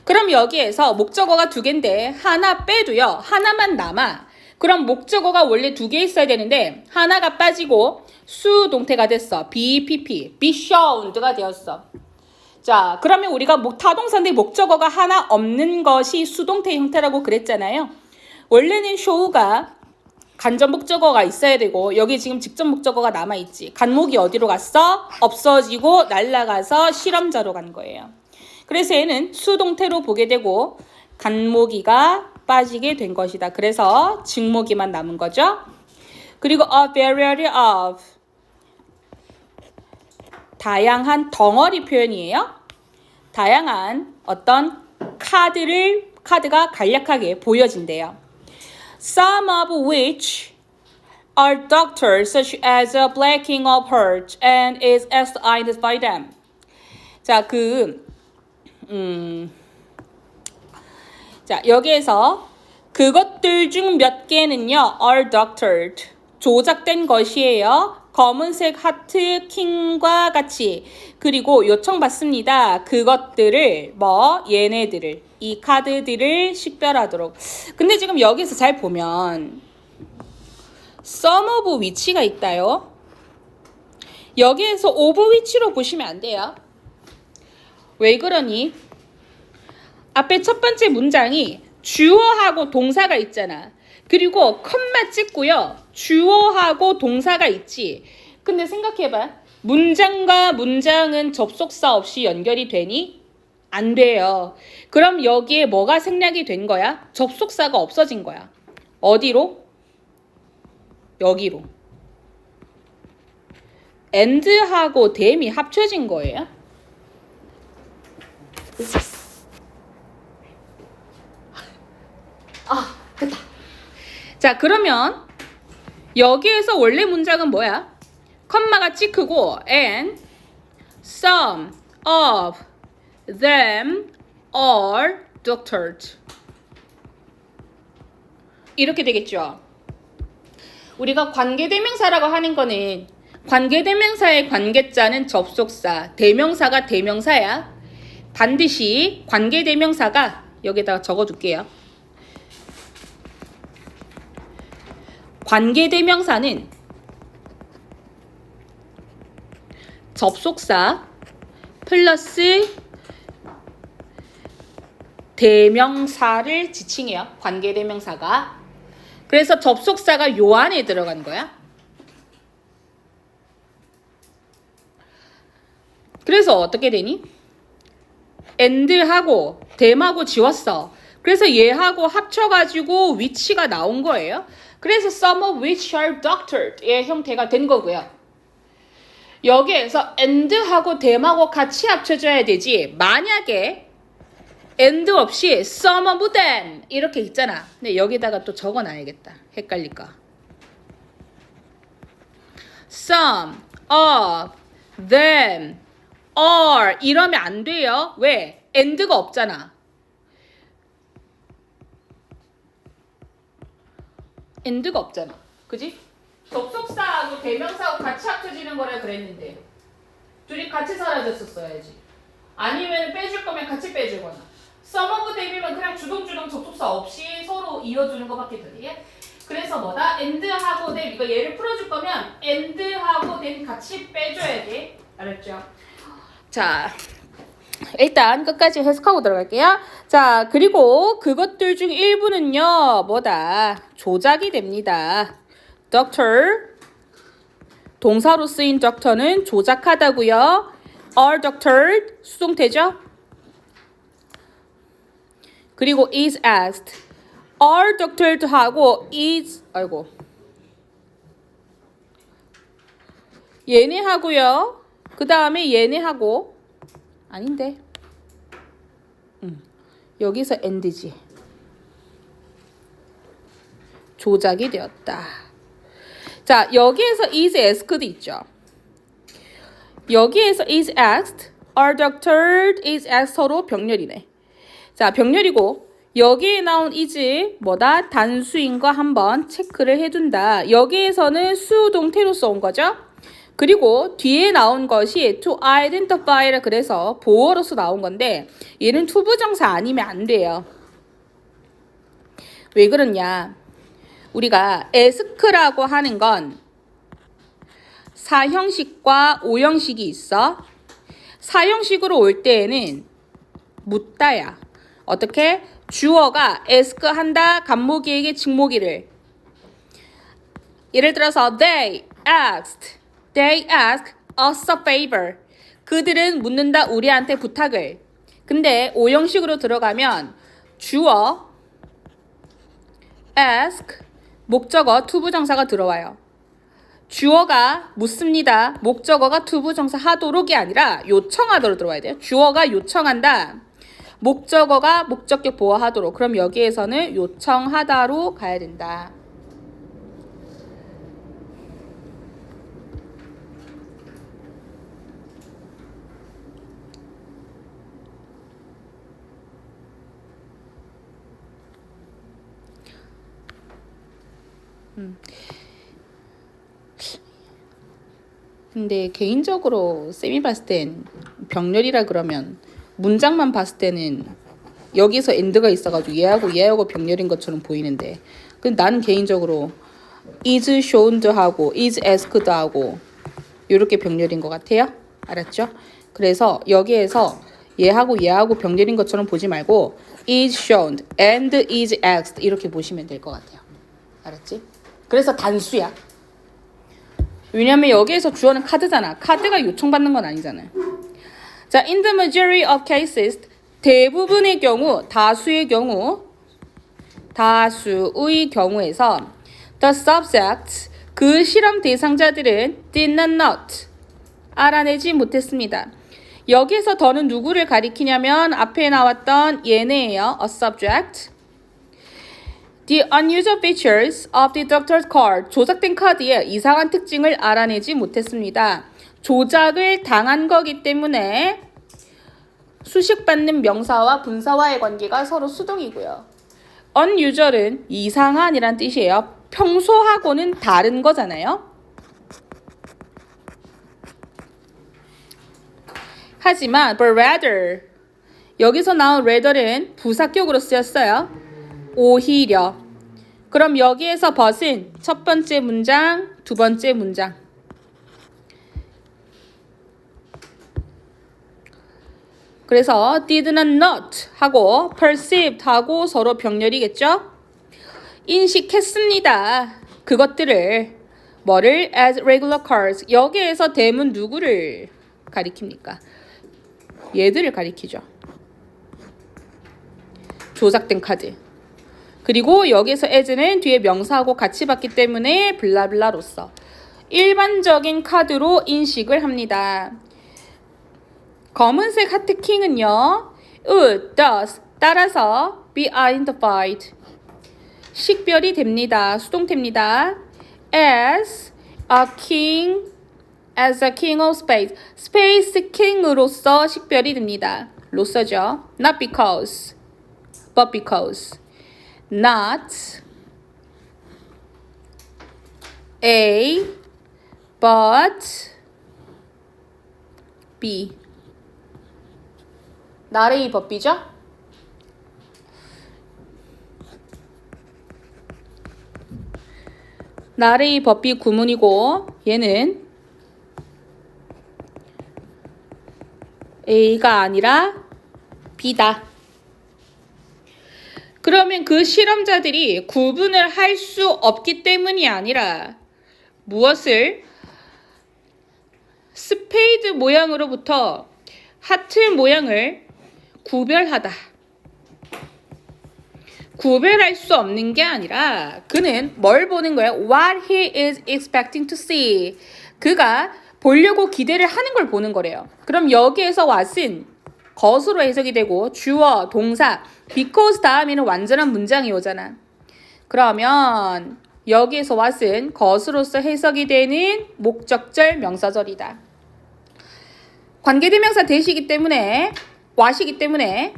그럼 여기에서 목적어가 2개인데 하나 빼도요. 하나만 남아. 그럼 목적어가 원래 2개 있어야 되는데 하나가 빠지고 수동태가 됐어. BPP, be shown가 되었어. 자, 그러면 우리가 타동사인데 목적어가 하나 없는 것이 수동태 형태라고 그랬잖아요. 원래는 show가 간접 목적어가 있어야 되고 여기 지금 직접 목적어가 남아있지. 간목이 어디로 갔어? 없어지고 날아가서 실험자로 간 거예요. 그래서 얘는 수동태로 보게 되고 간목이가 빠지게 된 것이다. 그래서 직목이만 남은 거죠. 그리고 a variety of, 다양한 덩어리 표현이에요. 다양한 어떤 카드가 간략하게 보여진대요. Some of which are doctors such as a blacking of heart and is assigned by them. 자, 자, 여기에서 그것들 중 몇 개는요, are doctored. 조작된 것이에요. 검은색 하트 킹과 같이. 그리고 요청받습니다. 그것들을, 얘네들을, 이 카드들을 식별하도록. 근데 지금 여기서 잘 보면, some of 위치가 있다요. 여기에서 of 위치로 보시면 안 돼요. 왜 그러니? 앞에 첫 번째 문장이 주어하고 동사가 있잖아. 그리고 컴마 찍고요. 주어하고 동사가 있지. 근데 생각해봐. 문장과 문장은 접속사 없이 연결이 되니? 안 돼요. 그럼 여기에 뭐가 생략이 된 거야? 접속사가 없어진 거야. 어디로? 여기로. and하고 tham이 합쳐진 거예요. 됐다. 자, 그러면 여기에서 원래 문장은 뭐야? 컴마가 찍히고 and some of them are doctored. 이렇게 되겠죠. 우리가 관계대명사라고 하는 거는 관계대명사의 관계자는 접속사, 대명사가 대명사야. 반드시 관계대명사가 여기다가 적어둘게요. 관계대명사는 접속사 플러스 대명사를 지칭해요. 관계대명사가. 그래서 접속사가 요 안에 들어간 거야. 그래서 어떻게 되니? and하고 them하고 지웠어. 그래서 얘하고 합쳐가지고 위치가 나온 거예요. 그래서 some of which are doctored의 형태가 된 거고요. 여기에서 and하고 them하고 같이 합쳐져야 되지. 만약에 and 없이 some of them 이렇게 있잖아. 근데 여기다가 또 적어놔야겠다. 헷갈릴까. some of them are 이러면 안 돼요. 왜? and가 없잖아. and가 없잖아. 그지? 접속사하고 대명사하고 같이 합쳐지는 거라 그랬는데 둘이 같이 사라졌었어야지. 아니면 빼줄 거면 같이 빼주거나. some of them이면 그냥 주동주동 접속사 없이 서로 이어주는 것밖에 더 돼. 그래서 뭐다? and하고 them 이거 얘를 풀어줄 거면 and하고 them 같이 빼줘야 돼. 알았죠? 자, 일단 끝까지 해석하고 들어갈게요. 자, 그리고 그것들 중 일부는요, 뭐다? 조작이 됩니다. doctor, 동사로 쓰인 doctor는 조작하다고요. are doctored, 수동태죠? 그리고 is asked. are doctored 하고 is, 얘네 하고요. 그 다음에 얘네 하고, 아닌데. 여기서 and지. 조작이 되었다. 자, 여기에서 is asked 있죠. 여기에서 is asked, are doctored, is asked 서로 병렬이네. 자, 병렬이고 여기에 나온 is 뭐다? 단수인 거 한번 체크를 해둔다. 여기에서는 수동태로서 온 거죠. 그리고 뒤에 나온 것이 to identify라 그래서 보어로서 나온 건데 얘는 투부정사 아니면 안 돼요. 왜 그러냐? 우리가 ask라고 하는 건 4형식과 5형식이 있어. 4형식으로 올 때에는 묻다야. 어떻게? 주어가 ask 한다. 간목이에게 직목이를. 예를 들어서 they asked us a favor. 그들은 묻는다 우리한테 부탁을. 근데 5형식으로 들어가면 주어 ask 목적어 투부정사가 들어와요. 주어가 묻습니다. 목적어가 투부정사 하도록이 아니라 요청하도록 들어와야 돼요. 주어가 요청한다. 목적어가 목적격 보호하도록. 그럼 여기에서는 요청하다로 가야 된다. 근데 개인적으로 쌤이 봤을 땐 병렬이라 그러면 문장만 봤을 때는 여기서 엔드가 있어가지고 얘하고 병렬인 것처럼 보이는데 근데 나는 개인적으로 is showned 하고 is asked 하고 이렇게 병렬인 것 같아요. 알았죠? 그래서 여기에서 얘하고 병렬인 것처럼 보지 말고 is shown and is asked 이렇게 보시면 될 것 같아요. 알았지? 그래서 단수야. 왜냐면 여기에서 주어는 카드잖아. 카드가 요청받는 건 아니잖아요. 자, in the majority of cases 대부분의 경우, 다수의 경우에서 the subject 그 실험 대상자들은 did not 알아내지 못했습니다. 여기에서 더는 누구를 가리키냐면 앞에 나왔던 얘네예요. a subject. The unusual features of the doctor's card. 조작된 카드의 이상한 특징을 알아내지 못했습니다. 조작을 당한 거기 때문에 수식받는 명사와 분사와의 관계가 서로 수동이고요. unusual은 이상한이란 뜻이에요. 평소하고는 다른 거잖아요. 하지만 but rather 여기서 나온 rather는 부사격으로 쓰였어요. 오히려. 그럼 여기에서 but은 첫 번째 문장, 두 번째 문장. 그래서 did not 하고 perceived 하고 서로 병렬이겠죠? 인식했습니다. 그것들을 뭐를 as regular cards. 여기에서 대문 누구를 가리킵니까? 얘들을 가리키죠. 조작된 카드. 그리고 여기서 as는 뒤에 명사하고 같이 봤기 때문에 블라블라로서 일반적인 카드로 인식을 합니다. 검은색 하트킹은요. would, does 따라서 be identified 식별이 됩니다. 수동태입니다. as a king of spades 스페이스 킹으로서 식별이 됩니다. 로서죠. not because but because not A but B not A but B죠? not A but B 구문이고 얘는 A가 아니라 B다. 그러면 그 실험자들이 구분을 할 수 없기 때문이 아니라 무엇을? 스페이드 모양으로부터 하트 모양을 구별하다. 구별할 수 없는 게 아니라 그는 뭘 보는 거예요? What he is expecting to see. 그가 보려고 기대를 하는 걸 보는 거래요. 그럼 여기에서 what은 것으로 해석이 되고 주어, 동사, because 다음에는 완전한 문장이 오잖아. 그러면 여기에서 what은 것으로서 해석이 되는 목적절 명사절이다. 관계대명사 대시이기 때문에 what이기 때문에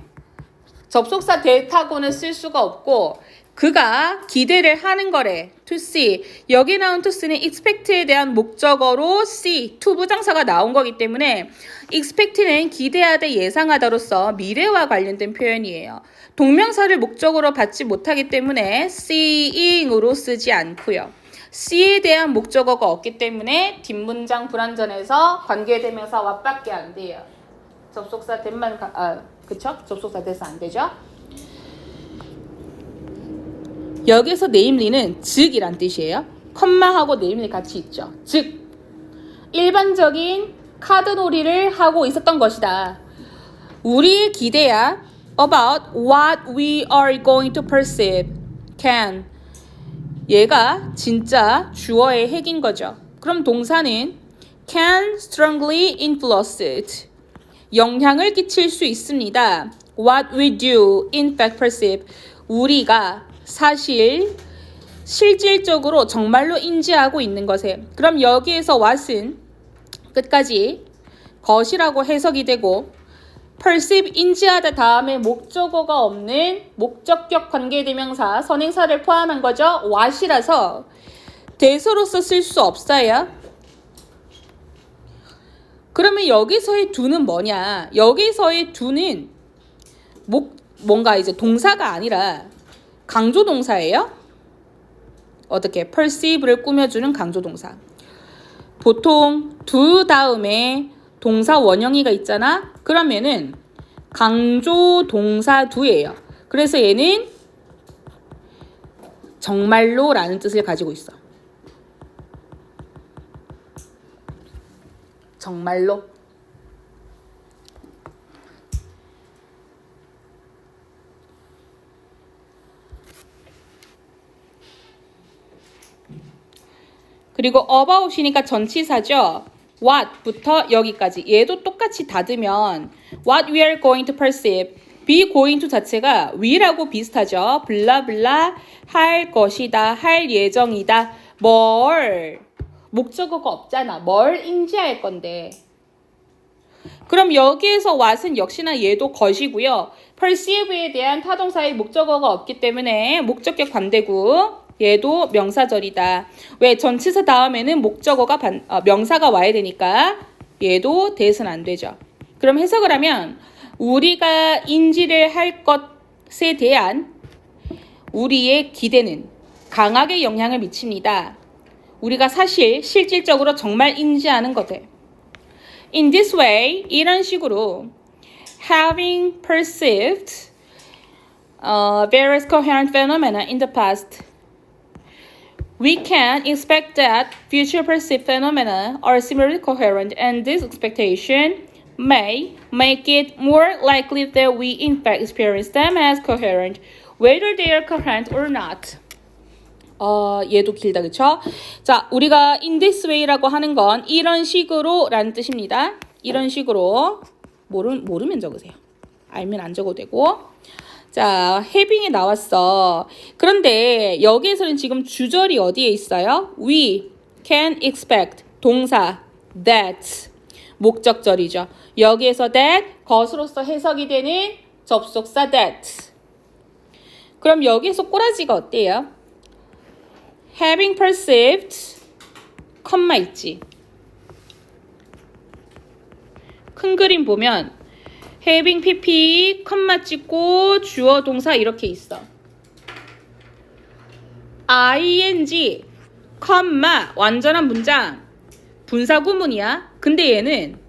접속사 that하고는 쓸 수가 없고 그가 기대를 하는 거래. to see. 여기 나온 to see는 expect에 대한 목적어로 see, to 부정사가 나온 거기 때문에 expect는 기대하다, 예상하다로서 미래와 관련된 표현이에요. 동명사를 목적으로 받지 못하기 때문에 seeing으로 쓰지 않고요. see에 대한 목적어가 없기 때문에 뒷문장 불완전해서 관계대명사 what밖에 안 돼요. 접속사 that만 그쵸? 접속사 that 안 되죠? 여기서 네임리는 즉이란 뜻이에요. 컴마하고 네임리 같이 있죠. 즉 일반적인 카드놀이를 하고 있었던 것이다. 우리의 기대야 about what we are going to perceive can 얘가 진짜 주어의 핵인 거죠. 그럼 동사는 can strongly influence it 영향을 끼칠 수 있습니다. What we do in fact perceive 우리가 실질적으로 정말로 인지하고 있는 것에 그럼 여기에서 what은 끝까지 것이라고 해석이 되고 perceive 인지하다 다음에 목적어가 없는 목적격 관계대명사 선행사를 포함한 거죠. what이라서 대소로서 쓸 수 없어요. 그러면 여기서의 do는 뭐냐? 여기서의 do는 뭔가 이제 동사가 아니라 강조동사예요. 어떻게? perceive를 꾸며주는 강조동사. 보통 do 다음에 동사 원형이가 있잖아. 그러면은 강조동사 do예요. 그래서 얘는 정말로 라는 뜻을 가지고 있어. 정말로. 그리고 about이니까 전치사죠. what부터 여기까지. 얘도 똑같이 닫으면 what we are going to perceive. be going to 자체가 we라고 비슷하죠. 블라블라 할 것이다. 할 예정이다. 뭘. 목적어가 없잖아. 뭘 인지할 건데. 그럼 여기에서 what은 역시나 얘도 것이고요. perceive에 대한 타동사의 목적어가 없기 때문에 목적격 관대구. 얘도 명사절이다. 왜? 전치사 다음에는 목적어가 명사가 와야 되니까 얘도 대는 안 되죠. 그럼 해석을 하면 우리가 인지를 할 것에 대한 우리의 기대는 강하게 영향을 미칩니다. 우리가 실질적으로 정말 인지하는 것들. In this way, 이런 식으로 having perceived various coherent phenomena in the past, we can expect that future perceived phenomena are similarly coherent, and this expectation may make it more likely that we in fact experience them as coherent, whether they are coherent or not. 얘도 길다, 그쵸? 자, 우리가 in this way라고 하는 건 이런 식으로 라는 뜻입니다. 이런 식으로. 모르면 적으세요. 알면 안 적어도 되고. 자, having이 나왔어. 그런데 여기에서는 지금 주절이 어디에 있어요? We can expect. 동사 that. 목적절이죠. 여기에서 that 것으로서 해석이 되는 접속사 that. 그럼 여기에서 꼬라지가 어때요? having perceived, 컴마 있지. 큰 그림 보면 having pp, 컴마 찍고 주어 동사 이렇게 있어. ing, 컴마, 완전한 문장, 분사 구문이야. 근데 얘는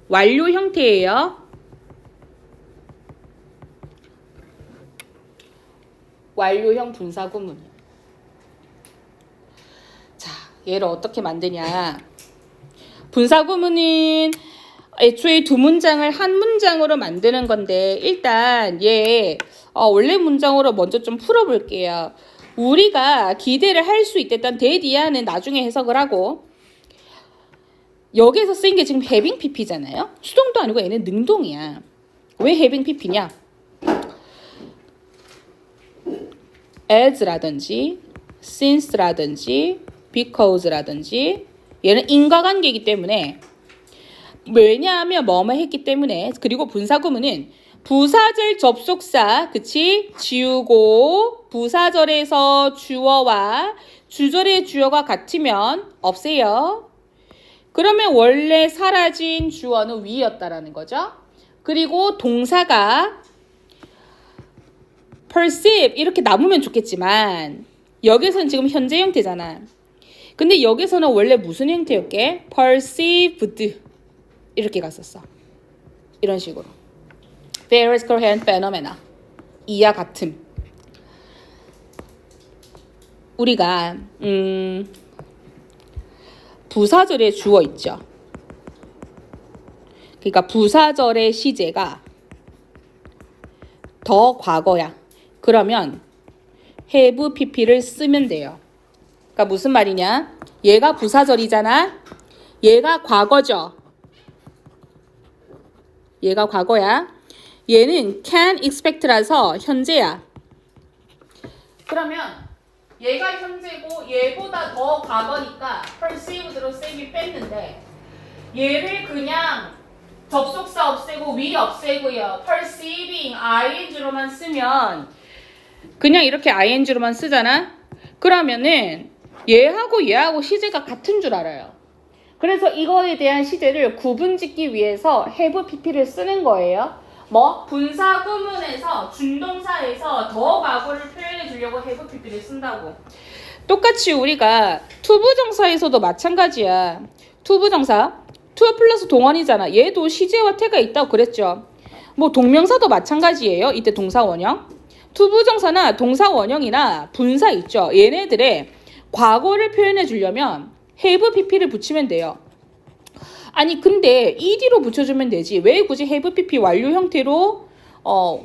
완료 형태예요. 완료형 분사 구문이야. 자, 얘를 어떻게 만드냐. 분사 구문은 애초에 두 문장을 한 문장으로 만드는 건데 일단 얘 원래 문장으로 먼저 좀 풀어볼게요. 우리가 기대를 할 수 있댔던 대디아는 나중에 해석을 하고 여기에서 쓰인 게 지금 having pp잖아요. 수동도 아니고 얘는 능동이야. 왜 having pp냐? as라든지 since라든지 because라든지 얘는 인과관계이기 때문에 왜냐하면 뭐뭐 했기 때문에 그리고 분사구문은 부사절 접속사 그치? 지우고 부사절에서 주어와 주절의 주어가 같으면 없애요. 그러면 원래 사라진 주어는 위였다라는 거죠. 그리고 동사가 perceive 이렇게 남으면 좋겠지만 여기서는 지금 현재 형태잖아. 근데 여기서는 원래 무슨 형태였게? perceived 이렇게 갔었어. 이런 식으로. various coherent phenomena 이와 같음. 우리가 부사절에 주어 있죠. 그러니까 부사절의 시제가 더 과거야. 그러면 have pp를 쓰면 돼요. 그러니까 무슨 말이냐? 얘가 부사절이잖아. 얘가 과거죠. 얘가 과거야. 얘는 can expect라서 현재야. 그러면 얘가 현재고 얘보다 더 과거니까 perceived로 쌤이 뺐는데 얘를 그냥 접속사 없애고 will 없애고요. perceiving ing로만 쓰면 그냥 이렇게 ing로만 쓰잖아. 그러면은 얘하고 시제가 같은 줄 알아요. 그래서 이거에 대한 시제를 구분짓기 위해서 have pp를 쓰는 거예요. 뭐 분사 구문에서 준동사에서 더 과거를 표현해 주려고 have pp를 쓴다고. 똑같이 우리가 투부정사에서도 마찬가지야. 투부정사 to 플러스 동원이잖아. 얘도 시제와 태가 있다고 그랬죠. 뭐 동명사도 마찬가지예요. 이때 동사 원형. 투부정사나 동사 원형이나 분사 있죠. 얘네들의 과거를 표현해 주려면 have pp를 붙이면 돼요. 아니 근데 ed로 붙여주면 되지. 왜 굳이 have pp 완료 형태로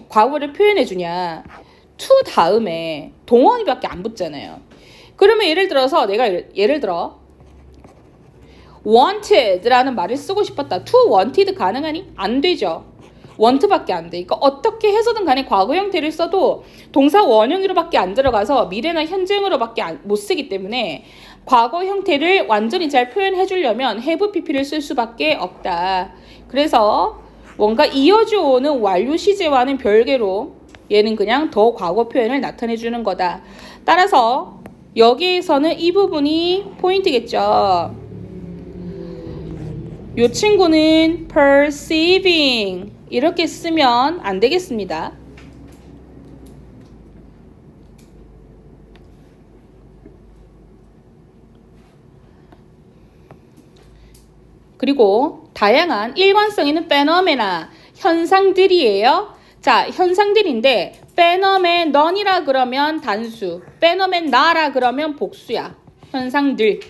과거를 표현해 주냐. to 다음에 동원이밖에 안 붙잖아요. 그러면 예를 들어서 내가 예를 들어 wanted라는 말을 쓰고 싶었다. to wanted 가능하니? 안 되죠. want밖에 안 돼. 그러니까 어떻게 해서든 간에 과거 형태를 써도 동사 원형으로밖에 안 들어가서 미래나 현재형으로밖에 못 쓰기 때문에 과거 형태를 완전히 잘 표현해 주려면 have pp를 쓸 수밖에 없다. 그래서 뭔가 이어져 오는 완료 시제와는 별개로 얘는 그냥 더 과거 표현을 나타내 주는 거다. 따라서 여기에서는 이 부분이 포인트겠죠. 요 친구는 perceiving 이렇게 쓰면 안 되겠습니다. 그리고 다양한 일관성 있는 페노메나 현상들이에요. 자, 현상들인데 페노메넌이라 그러면 단수, 페노메나라 그러면 복수야. 현상들.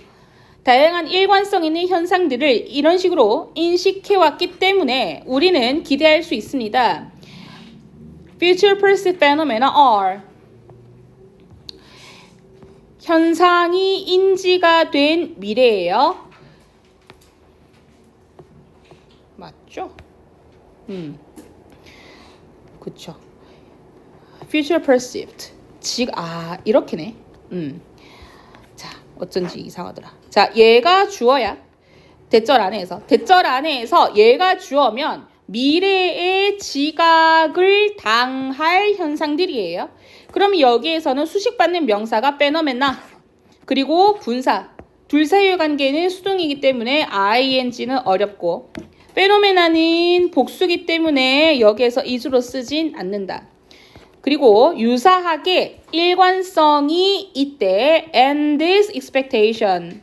다양한 일관성 있는 현상들을 이런 식으로 인식해왔기 때문에 우리는 기대할 수 있습니다. Future perceived phenomena are 현상이 인지가 된 미래예요. 맞죠? 그쵸. Future perceived. 이렇게네. 자, 어쩐지 이상하더라. 자, 얘가 주어야. 대절 안에서 얘가 주어면 미래의 지각을 당할 현상들이에요. 그럼 여기에서는 수식받는 명사가 페노메나 그리고 분사 둘 사이의 관계는 수동이기 때문에 ing는 어렵고 페노메나는 복수기 때문에 여기에서 is로 쓰진 않는다. 그리고 유사하게 일관성이 있대 and this expectation.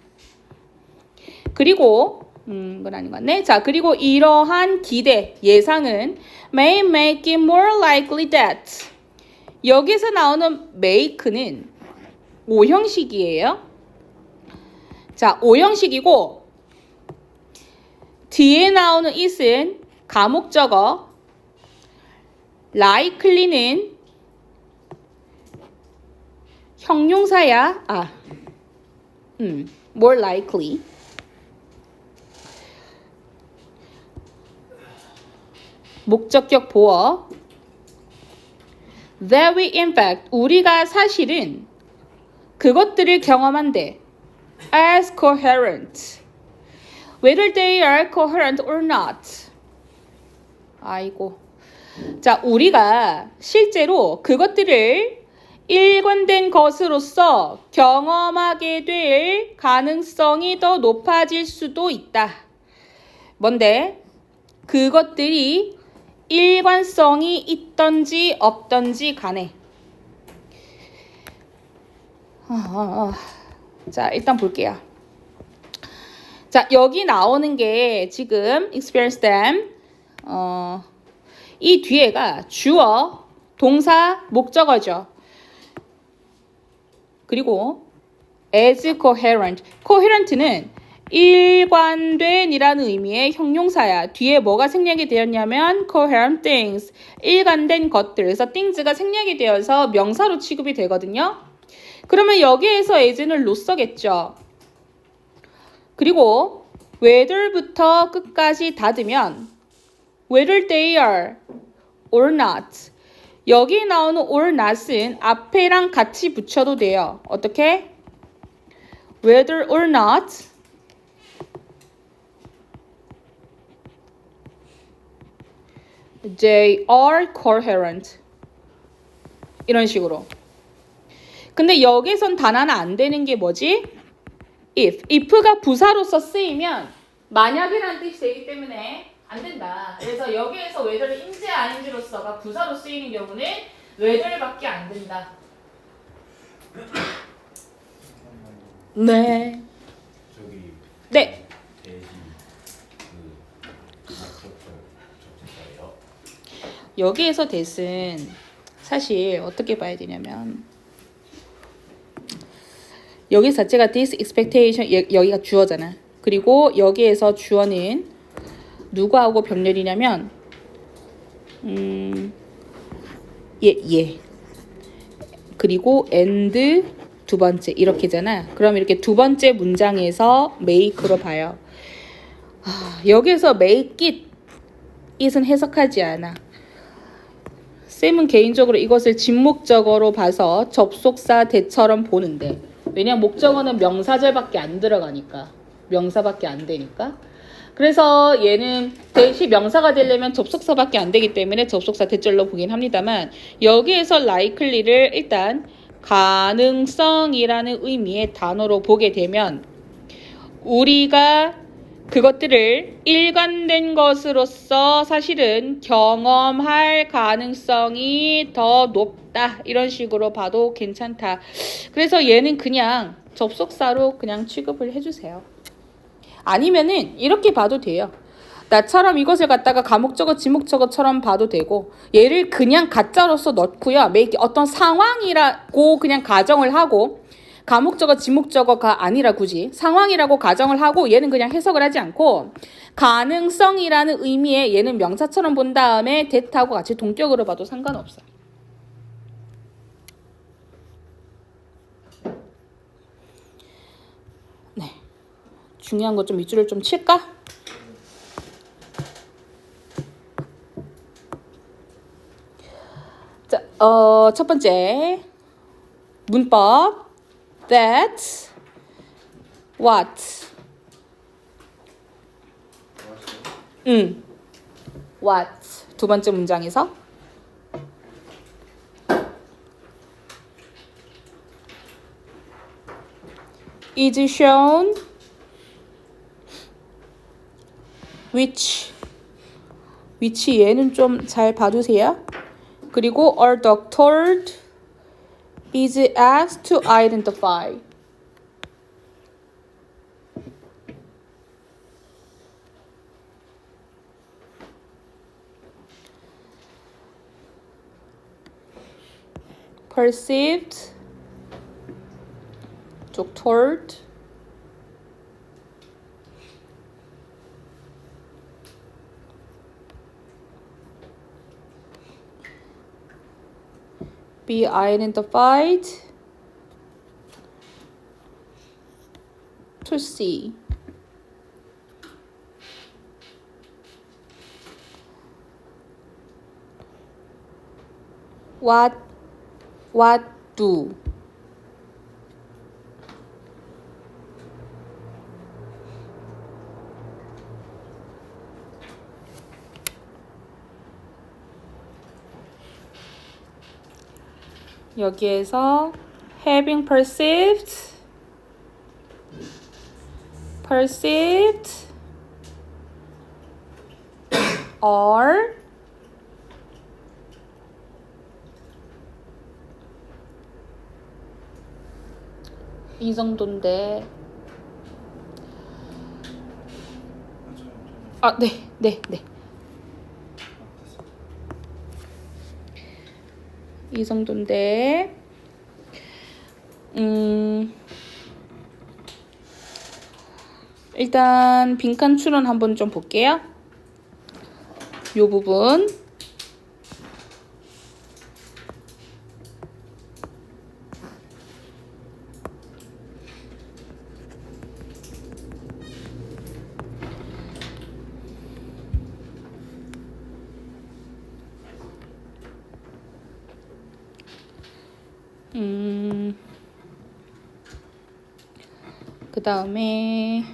그리고 이건 아닌 것 같네. 자, 그리고 이러한 기대, 예상은 may make it more likely that. 여기서 나오는 make는 오형식이에요. 자, 오형식이고 뒤에 나오는 it은 가목적어, likely는 형용사야. more likely. 목적격 보어. That we in fact 우리가 사실은 그것들을 경험한대. As coherent. Whether they are coherent or not. 아이고. 자, 우리가 실제로 그것들을 일관된 것으로서 경험하게 될 가능성이 더 높아질 수도 있다. 뭔데? 그것들이 일관성이 있던지 없던지 간에. 자, 일단 볼게요. 자, 여기 나오는 게 지금 experience them. 이 뒤에가 주어, 동사, 목적어죠. 그리고 as coherent. coherent는 일관된이라는 의미의 형용사야. 뒤에 뭐가 생략이 되었냐면 coherent things. 일관된 것들. 그래서 things가 생략이 되어서 명사로 취급이 되거든요. 그러면 여기에서 as는 로서겠죠. 그리고 whether부터 끝까지 닫으면 whether they are or not. 여기 나오는 or not은 앞에랑 같이 붙여도 돼요. 어떻게? whether or not they are coherent. 이런 식으로. 근데 여기선 단 하나 안 되는 게 뭐지? if가 부사로서 쓰이면 만약이라는 뜻이 되기 때문에 안 된다. 그래서 여기에서 whether를 인지 아닌지로서가 부사로 쓰이는 경우는 whether밖에 안 된다. 네. 저기 네. 대시 그 접속사예요. 여기에서 that은 사실 어떻게 봐야 되냐면 여기 자체가 this expectation 여기가 주어잖아. 그리고 여기에서 주어는 누구하고 병렬이냐면 얘. 그리고 and 두 번째 이렇게잖아. 그럼 이렇게 두 번째 문장에서 make로 봐요. 여기에서 make it it은 해석하지 않아. 쌤은 개인적으로 이것을 진목적어로 봐서 접속사 대처럼 보는데 왜냐면 목적어는 명사절밖에 안 들어가니까 명사밖에 안 되니까 그래서 얘는 대시 명사가 되려면 접속사밖에 안 되기 때문에 접속사 대절로 보긴 합니다만 여기에서 likely를 일단 가능성이라는 의미의 단어로 보게 되면 우리가 그것들을 일관된 것으로서 사실은 경험할 가능성이 더 높다. 이런 식으로 봐도 괜찮다. 그래서 얘는 그냥 접속사로 그냥 취급을 해주세요. 아니면은 이렇게 봐도 돼요. 나처럼 이것을 갖다가 가목적어, 지목적어처럼 봐도 되고 얘를 그냥 가짜로서 넣고요. 어떤 상황이라고 그냥 가정을 하고 가목적어, 지목적어가 아니라 굳이 상황이라고 가정을 하고 얘는 그냥 해석을 하지 않고 가능성이라는 의미의 얘는 명사처럼 본 다음에 that하고 같이 동격으로 봐도 상관없어요. 네, 중요한 거 좀 밑줄을 좀 칠까? 자, 첫 번째 문법 that, what. what. 두 번째 문장에서 is shown which 얘는 좀 잘 봐두세요. 그리고 are doctored is asked to identify. perceived, doctored, be identified, to see. what do. 여기에서 having perceived or 이 정도인데 네. 이 정도인데 일단 빈칸 추론 한번 좀 볼게요. 요 부분 그 다음에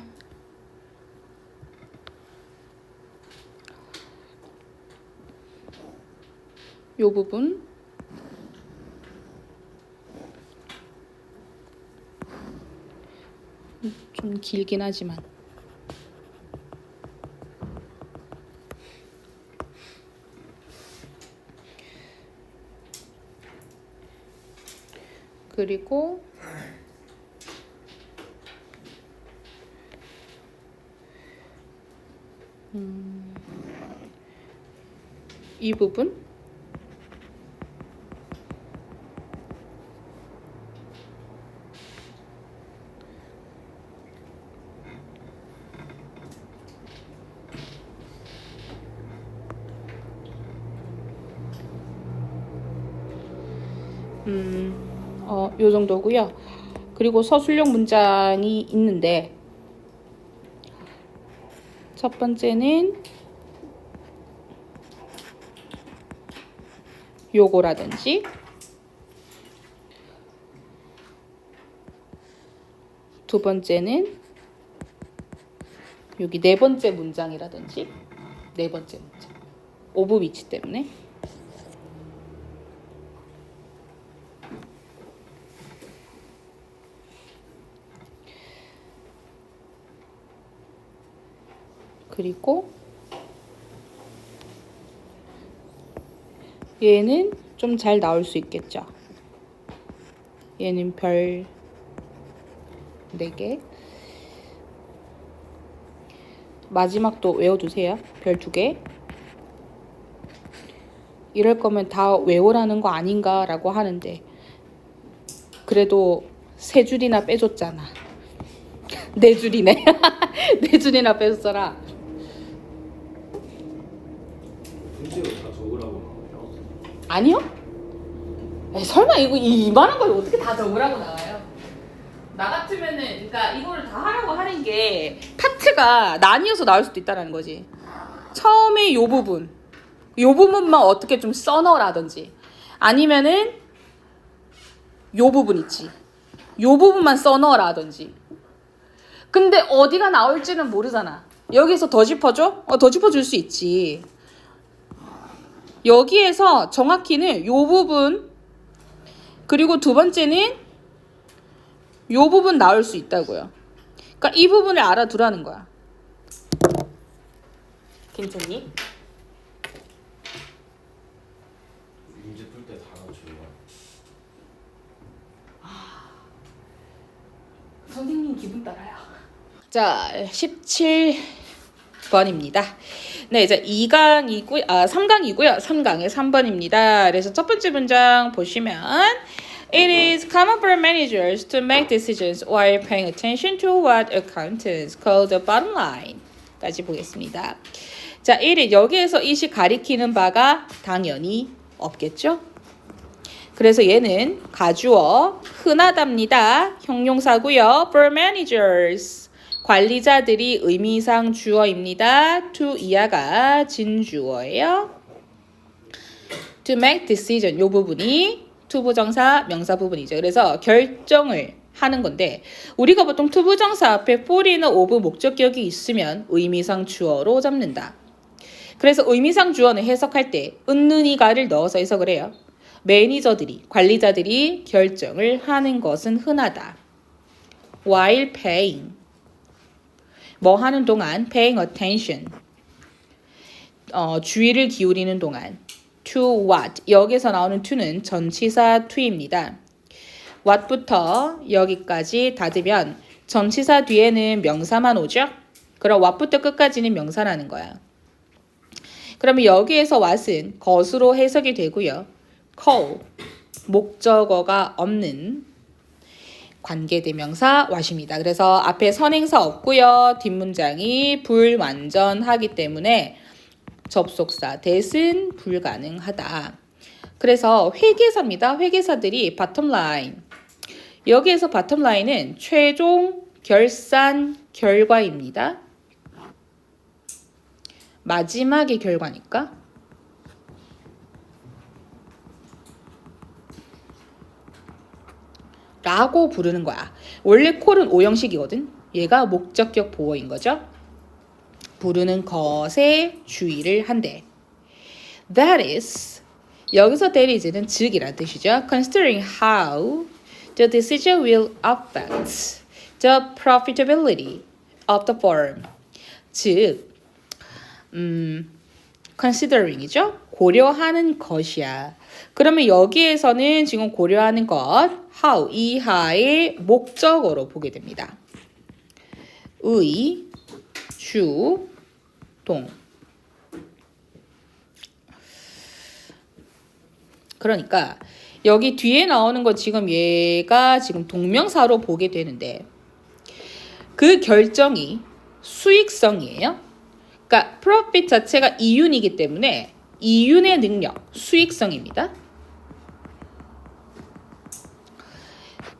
요 부분 좀 길긴 하지만 그리고 이 부분 요 정도고요. 그리고 서술형 문장이 있는데 첫 번째는 요거라든지 두 번째는 여기 네 번째 문장이라든지 네 번째 문장 오브 위치 때문에 그리고 얘는 좀 잘 나올 수 있겠죠. 얘는 별 4개. 마지막도 외워두세요. 별 2개. 이럴 거면 다 외우라는 거 아닌가 라고 하는데 그래도 3줄이나 빼줬잖아. 4줄이네. 4줄이나 빼줬잖아. 문제로 다 적으라고 나와요? 아니요? 에이, 설마 이만한 걸 어떻게 다 적으라고 나와요? 나 같으면은 그러니까 이거를 다 하라고 하는 게 파트가 나뉘어서 나올 수도 있다는 거지. 처음에 요 부분만 어떻게 좀 써넣으라든지 아니면은 요 부분 있지. 요 부분만 써넣으라든지. 근데 어디가 나올지는 모르잖아. 여기서 더 짚어줘? 더 짚어줄 수 있지. 여기에서 정확히는 요 부분 그리고 두 번째는 요 부분 나올 수 있다고요. 그러니까 이 부분을 알아두라는 거야. 괜찮니? 문제 풀 때 단어 줘요. 선생님 기분 따라요. 자, 17번입니다. 네, 이제 3강이고요. 3강의 3번입니다. 그래서 첫 번째 문장 보시면 It is common for managers to make decisions while paying attention to what accountants call the bottom line. 까지 보겠습니다. 자, 1일 여기에서 이시 가리키는 바가 당연히 없겠죠? 그래서 얘는 가주어 흔하답니다. 형용사고요. For managers 관리자들이 의미상 주어입니다. to 이하가 진주어예요. To make decision 요 부분이 투부정사 명사 부분이죠. 그래서 결정을 하는 건데 우리가 보통 투부정사 앞에 for이나 of 목적격이 있으면 의미상 주어로 잡는다. 그래서 의미상 주어는 해석할 때 은는이가를 넣어서 해석을 해요. 매니저들이 관리자들이 결정을 하는 것은 흔하다. While paying 뭐 하는 동안 paying attention 주의를 기울이는 동안 to what 여기서 나오는 to는 전치사 to입니다. what부터 여기까지 닫으면 전치사 뒤에는 명사만 오죠. 그럼 what부터 끝까지는 명사라는 거야. 그러면 여기에서 what은 것으로 해석이 되고요. call 목적어가 없는 관계대명사 what입니다. 그래서 앞에 선행사 없고요. 뒷문장이 불완전하기 때문에 접속사 that은 불가능하다. 그래서 회계사입니다. 회계사들이 bottom line 여기에서 bottom line은 최종 결산 결과입니다. 마지막의 결과니까 라고 부르는 거야. 원래 콜은 오형식이거든. 얘가 목적격 보어인 거죠. 부르는 것에 주의를 한대. That is 여기서 that is는 즉이란 뜻이죠. Considering how the decision will affect the profitability of the firm. 즉, considering이죠. 고려하는 것이야. 그러면 여기에서는 지금 고려하는 것, how, 이하의 목적어로 보게 됩니다. 의, 주, 동. 그러니까 여기 뒤에 나오는 거 지금 얘가 지금 동명사로 보게 되는데 그 결정이 수익성이에요. 그러니까 profit 자체가 이윤이기 때문에 이윤의 능력, 수익성입니다.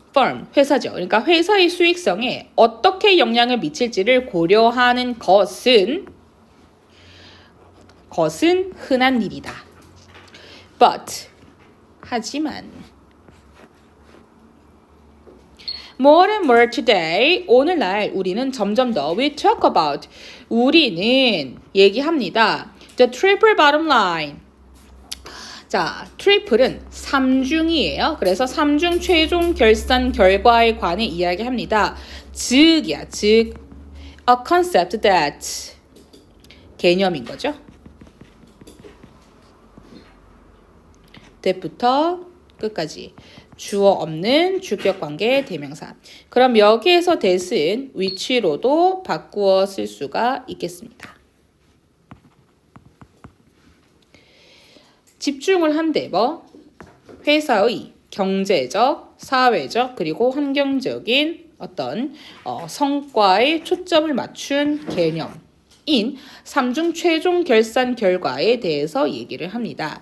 firm, 회사죠. 그러니까 회사의 수익성에 어떻게 영향을 미칠지를 고려하는 것은 흔한 일이다. But, 하지만 More and more today, 오늘날 우리는 점점 더 we talk about, 우리는 얘기합니다. The triple bottom line. 자, 트리플은 3중이에요. 그래서 3중 최종 결산 결과에 관해 이야기합니다. 즉이야, 즉 a concept that 개념인 거죠. that부터 끝까지 주어 없는 주격관계 대명사. 그럼 여기에서 that은 which로도 바꾸어 쓸 수가 있겠습니다. 집중을 한데 뭐 회사의 경제적, 사회적 그리고 환경적인 어떤 성과에 초점을 맞춘 개념인 3중 최종 결산 결과에 대해서 얘기를 합니다.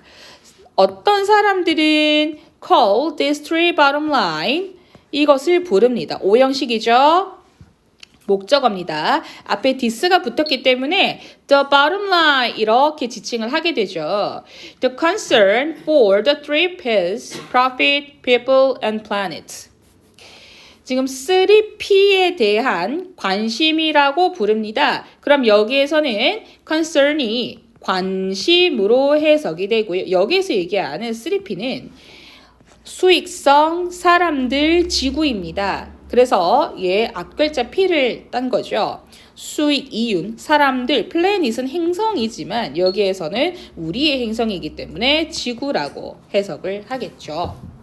어떤 사람들은 call this three bottom line 이것을 부릅니다. 오형식이죠. 목적어입니다. 앞에 this가 붙었기 때문에 the bottom line 이렇게 지칭을 하게 되죠. The concern for the three P's, profit, people, and planet. 지금 3P에 대한 관심이라고 부릅니다. 그럼 여기에서는 concern이 관심으로 해석이 되고요. 여기에서 얘기하는 3P는 수익성, 사람들, 지구입니다. 그래서 얘 앞글자 P를 딴 거죠. 수익, 이윤, 사람들, 플래닛은 행성이지만 여기에서는 우리의 행성이기 때문에 지구라고 해석을 하겠죠.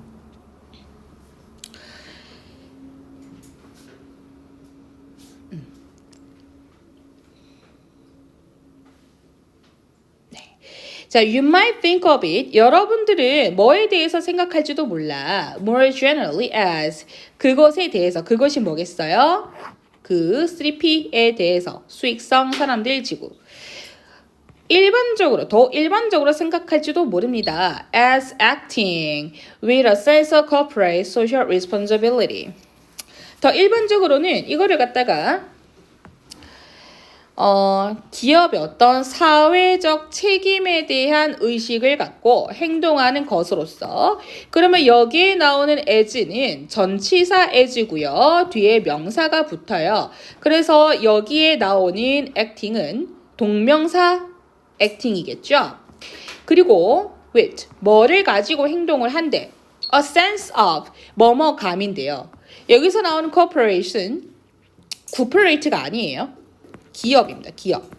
자, you might think of it. 여러분들은 뭐에 대해서 생각할지도 몰라. More generally as. 그것에 대해서. 그것이 뭐겠어요? 그 3P에 대해서. 수익성, 사람들, 지구. 더 일반적으로 생각할지도 모릅니다. As acting with a sense of corporate social responsibility. 더 일반적으로는 이거를 갖다가 기업의 어떤 사회적 책임에 대한 의식을 갖고 행동하는 것으로서 그러면 여기에 나오는 as는 전치사 as고요. 뒤에 명사가 붙어요. 그래서 여기에 나오는 acting은 동명사 acting이겠죠. 그리고 with 뭐를 가지고 행동을 한대. a sense of 뭐뭐감인데요. 여기서 나오는 corporation corporate가 아니에요. 기업입니다. 기업.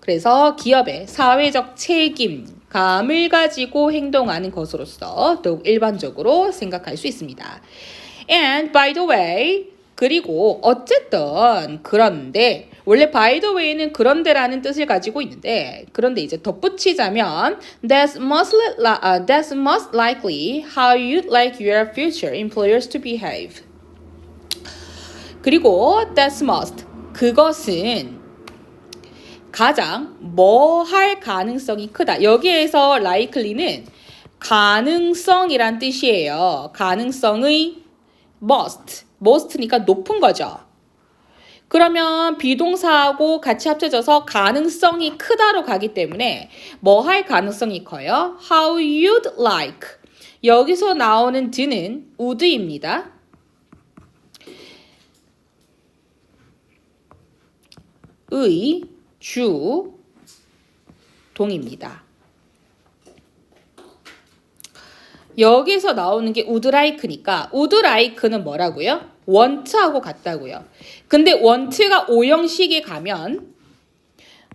그래서 기업의 사회적 책임감을 가지고 행동하는 것으로서 더욱 일반적으로 생각할 수 있습니다. And by the way, 그리고 어쨌든 그런데 원래 by the way는 그런데라는 뜻을 가지고 있는데 그런데 이제 덧붙이자면 that's most likely how you'd like your future employers to behave. 그리고 that's most 그것은 가장 뭐 할 가능성이 크다. 여기에서 likely는 가능성이란 뜻이에요. 가능성의 most니까 높은 거죠. 그러면 비동사하고 같이 합쳐져서 가능성이 크다로 가기 때문에 뭐 할 가능성이 커요? How you'd like. 여기서 나오는 드는 would입니다. 의, 주 동입니다. 여기서 나오는 게 would like니까 would like는 뭐라고요? want하고 같다고요. 근데 want가 오형식에 가면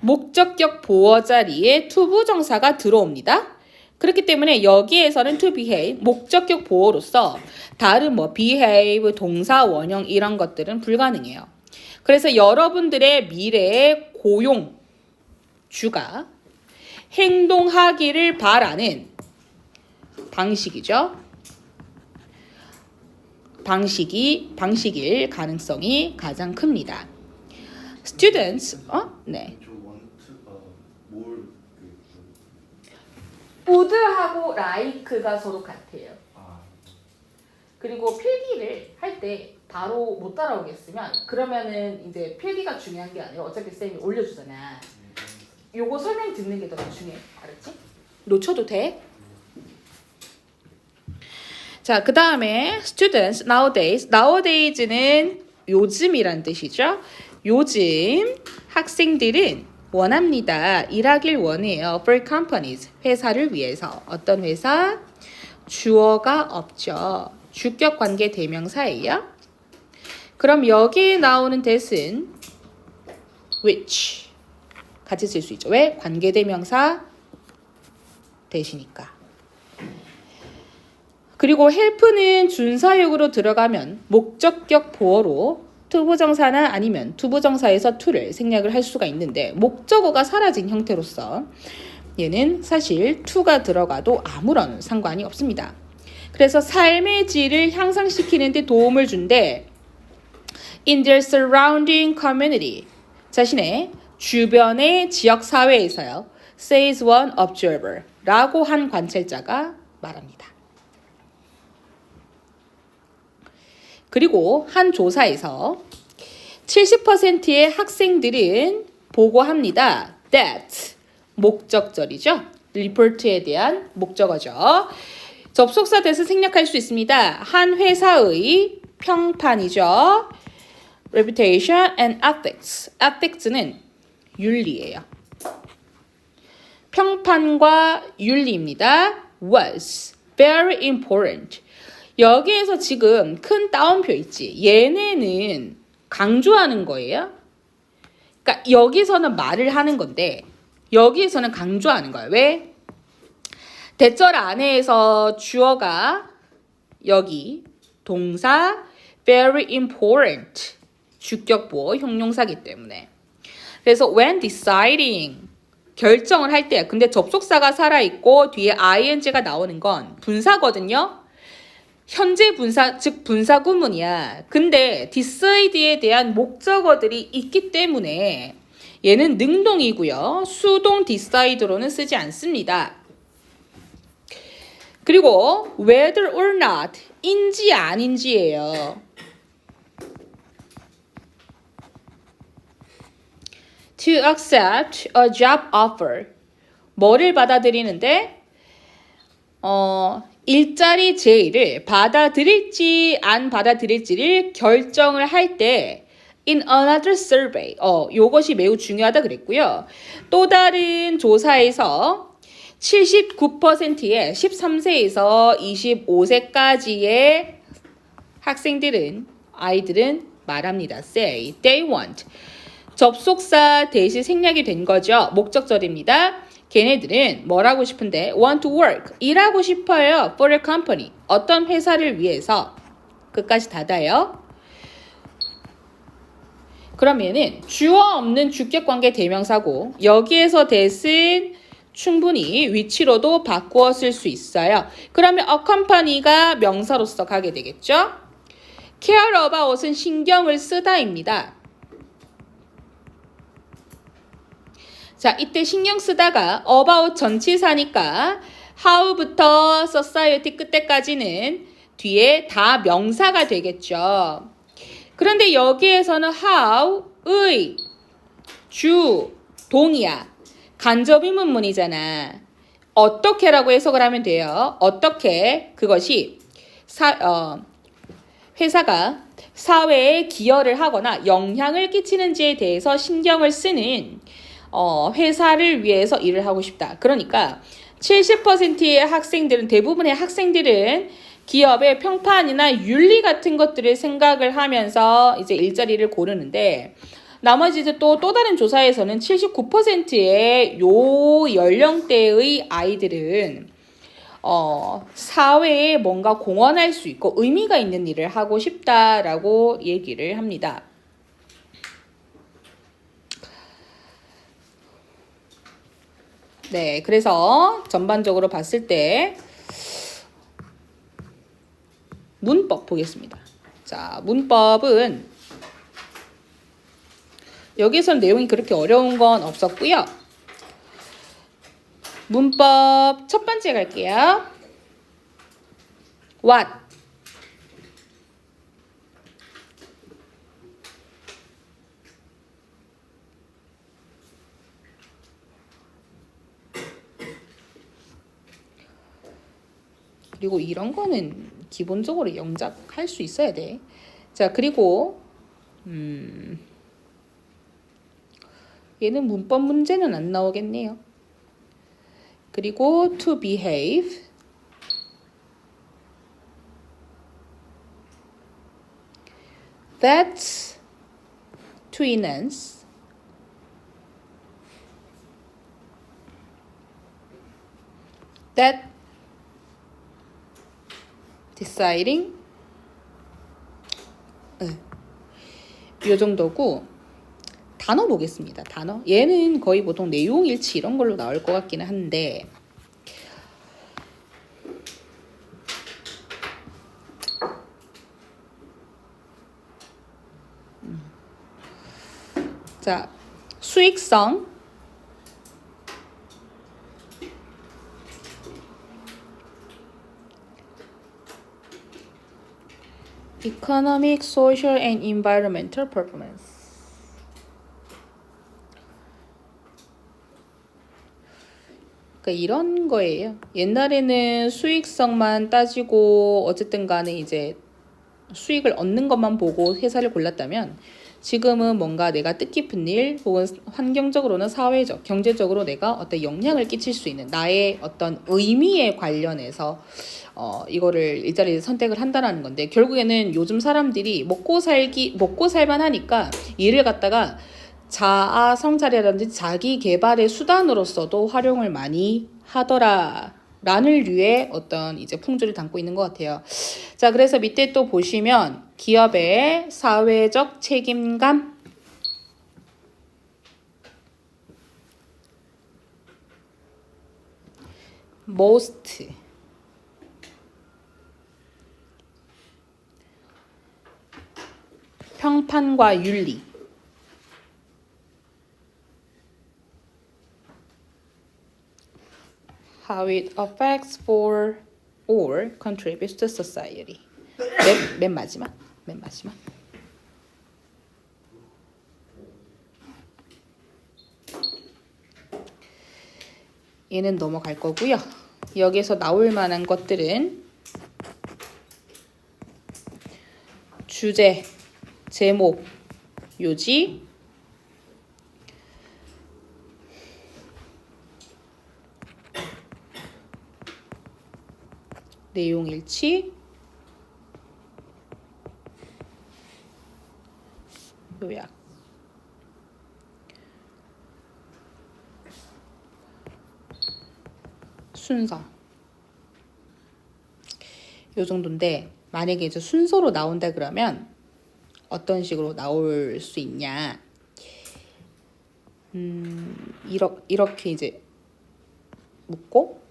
목적격 보어 자리에 투부정사가 들어옵니다. 그렇기 때문에 여기에서는 to behave, 목적격 보어로서 다른 뭐 behave, 동사, 원형 이런 것들은 불가능해요. 그래서 여러분들의 미래의 고용 주가 행동하기를 바라는 방식이죠. 방식일 가능성이 가장 큽니다. Students, 네. 저 원트가 뭘 would하고 like가 서로 같아요. 아, 그리고 필기를 할 때 바로 못 따라오겠으면 그러면은 이제 필기가 중요한 게 아니라 어차피 쌤이 올려주잖아. 요거 설명 듣는 게 더 중요해. 알았지? 놓쳐도 돼. 자, 그 다음에 students nowadays는 요즘이란 뜻이죠. 요즘 학생들은 원합니다. 일하길 원해요. For companies, 회사를 위해서. 어떤 회사? 주어가 없죠. 주격 관계 대명사예요. 그럼 여기에 나오는 that은 which 같이 쓸 수 있죠. 왜? 관계 대명사 대시니까. 그리고 help는 준사역으로 들어가면 목적격 보어로 투부정사나 아니면 투부정사에서 to를 생략을 할 수가 있는데 목적어가 사라진 형태로서 얘는 사실 to가 들어가도 아무런 상관이 없습니다. 그래서 삶의 질을 향상시키는 데 도움을 준대. In their surrounding community, 자신의 주변의 지역사회에서요. says one observer 라고 한 관찰자가 말합니다. 그리고 한 조사에서 70%의 학생들은 보고합니다. that 목적절이죠. report에 대한 목적어죠. 접속사 that을 생략할 수 있습니다. 한 회사의 평판이죠. reputation and ethics. ethics는 윤리예요. 평판과 윤리입니다. was very important. 여기에서 지금 큰 따옴표 있지. 얘네는 강조하는 거예요. 그러니까 여기서는 말을 하는 건데 여기에서는 강조하는 거예요. 왜? 대절 안에서 주어가 여기 동사 very important 주격보어 형용사기 때문에 그래서 when deciding 결정을 할 때 근데 접속사가 살아있고 뒤에 ing가 나오는 건 분사거든요. 현재 분사, 즉 분사 구문이야. 근데 decide에 대한 목적어들이 있기 때문에 얘는 능동이고요. 수동 decide로는 쓰지 않습니다. 그리고 whether or not, 인지 아닌지예요. To accept a job offer. 뭐를 받아들이는데? 일자리 제의를 받아들일지 안 받아들일지를 결정을 할 때 in another survey. 요것이 매우 중요하다 그랬고요. 또 다른 조사에서 79%의 13세에서 25세까지의 아이들은 말합니다. say, they want. 접속사 대시 생략이 된 거죠. 목적절입니다. 걔네들은 뭘 하고 싶은데 want to work, 일하고 싶어요. for a company, 어떤 회사를 위해서. 끝까지 닫아요. 그러면은 주어 없는 주격관계 대명사고 여기에서 that은 충분히 위치로도 바꾸어 쓸 수 있어요. 그러면 a company가 명사로서 가게 되겠죠. care about은 신경을 쓰다입니다. 자, 이때 신경 쓰다가 about 전치사니까 how부터 society 끝에까지는 뒤에 다 명사가 되겠죠. 그런데 여기에서는 how의 주, 동이야. 간접의문문이잖아. 어떻게라고 해석을 하면 돼요. 어떻게 그것이 회사가 사회에 기여를 하거나 영향을 끼치는지에 대해서 신경을 쓰는 회사를 위해서 일을 하고 싶다. 그러니까 70%의 학생들은 대부분의 학생들은 기업의 평판이나 윤리 같은 것들을 생각을 하면서 이제 일자리를 고르는데 나머지 이제 또 다른 조사에서는 79%의 요 연령대의 아이들은 사회에 뭔가 공헌할 수 있고 의미가 있는 일을 하고 싶다라고 얘기를 합니다. 네, 그래서 전반적으로 봤을 때 문법 보겠습니다. 자, 문법은 여기선 내용이 그렇게 어려운 건 없었고요. 문법 첫 번째 갈게요. What? 그리고 이런 거는 기본적으로 영작할 수 있어야 돼. 자, 그리고 얘는 문법 문제는 안 나오겠네요. 그리고 to behave. That's to enhance. That deciding. 이 정도고 단어 보겠습니다. 단어. 얘는 거의 보통 내용 일치 이런 걸로 나올 것 같기는 한데 자, 수익성 economic, social, and environmental performance. 그러니까 이런 거예요. 옛날에는 수익성만 따지고 어쨌든 간에 이제 수익을 얻는 것만 보고 회사를 골랐다면 지금은 뭔가 내가 뜻깊은 일 혹은 환경적으로는 사회적, 경제적으로 내가 어떤 영향을 끼칠 수 있는 나의 어떤 의미에 관련해서 이거를 일자리를 선택을 한다라는 건데 결국에는 요즘 사람들이 먹고 살만 하니까 일을 갖다가 자아 성찰이라든지 자기 개발의 수단으로서도 활용을 많이 하더라. 라는 류의 어떤 이제 풍조를 담고 있는 것 같아요. 자, 그래서 밑에 또 보시면 기업의 사회적 책임감, most, 평판과 윤리, how it affects for or contributes to society. 맨 마지막. 얘는 넘어갈 거고요. 여기서 나올 만한 것들은 주제, 제목, 요지, 내용 일치, 요약. 순서. 요 정도인데 만약에 이제 순서로 나온다 그러면 어떤 식으로 나올 수 있냐? 이렇게 이제 묻고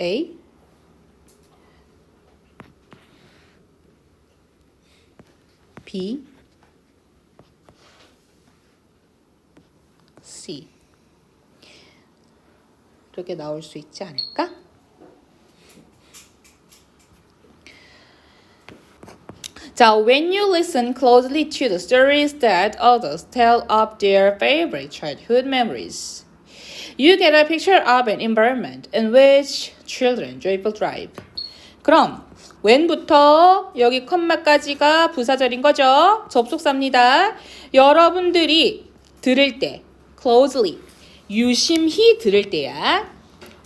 A B C 이렇게 나올 수 있지 않을까? 자, when you listen closely to the stories that others tell of their favorite childhood memories, you get a picture of an environment in which children joyful thrive. 그럼 when부터 여기 컴마까지가 부사절인 거죠. 접속사입니다. 여러분들이 들을 때 closely 유심히 들을 때야.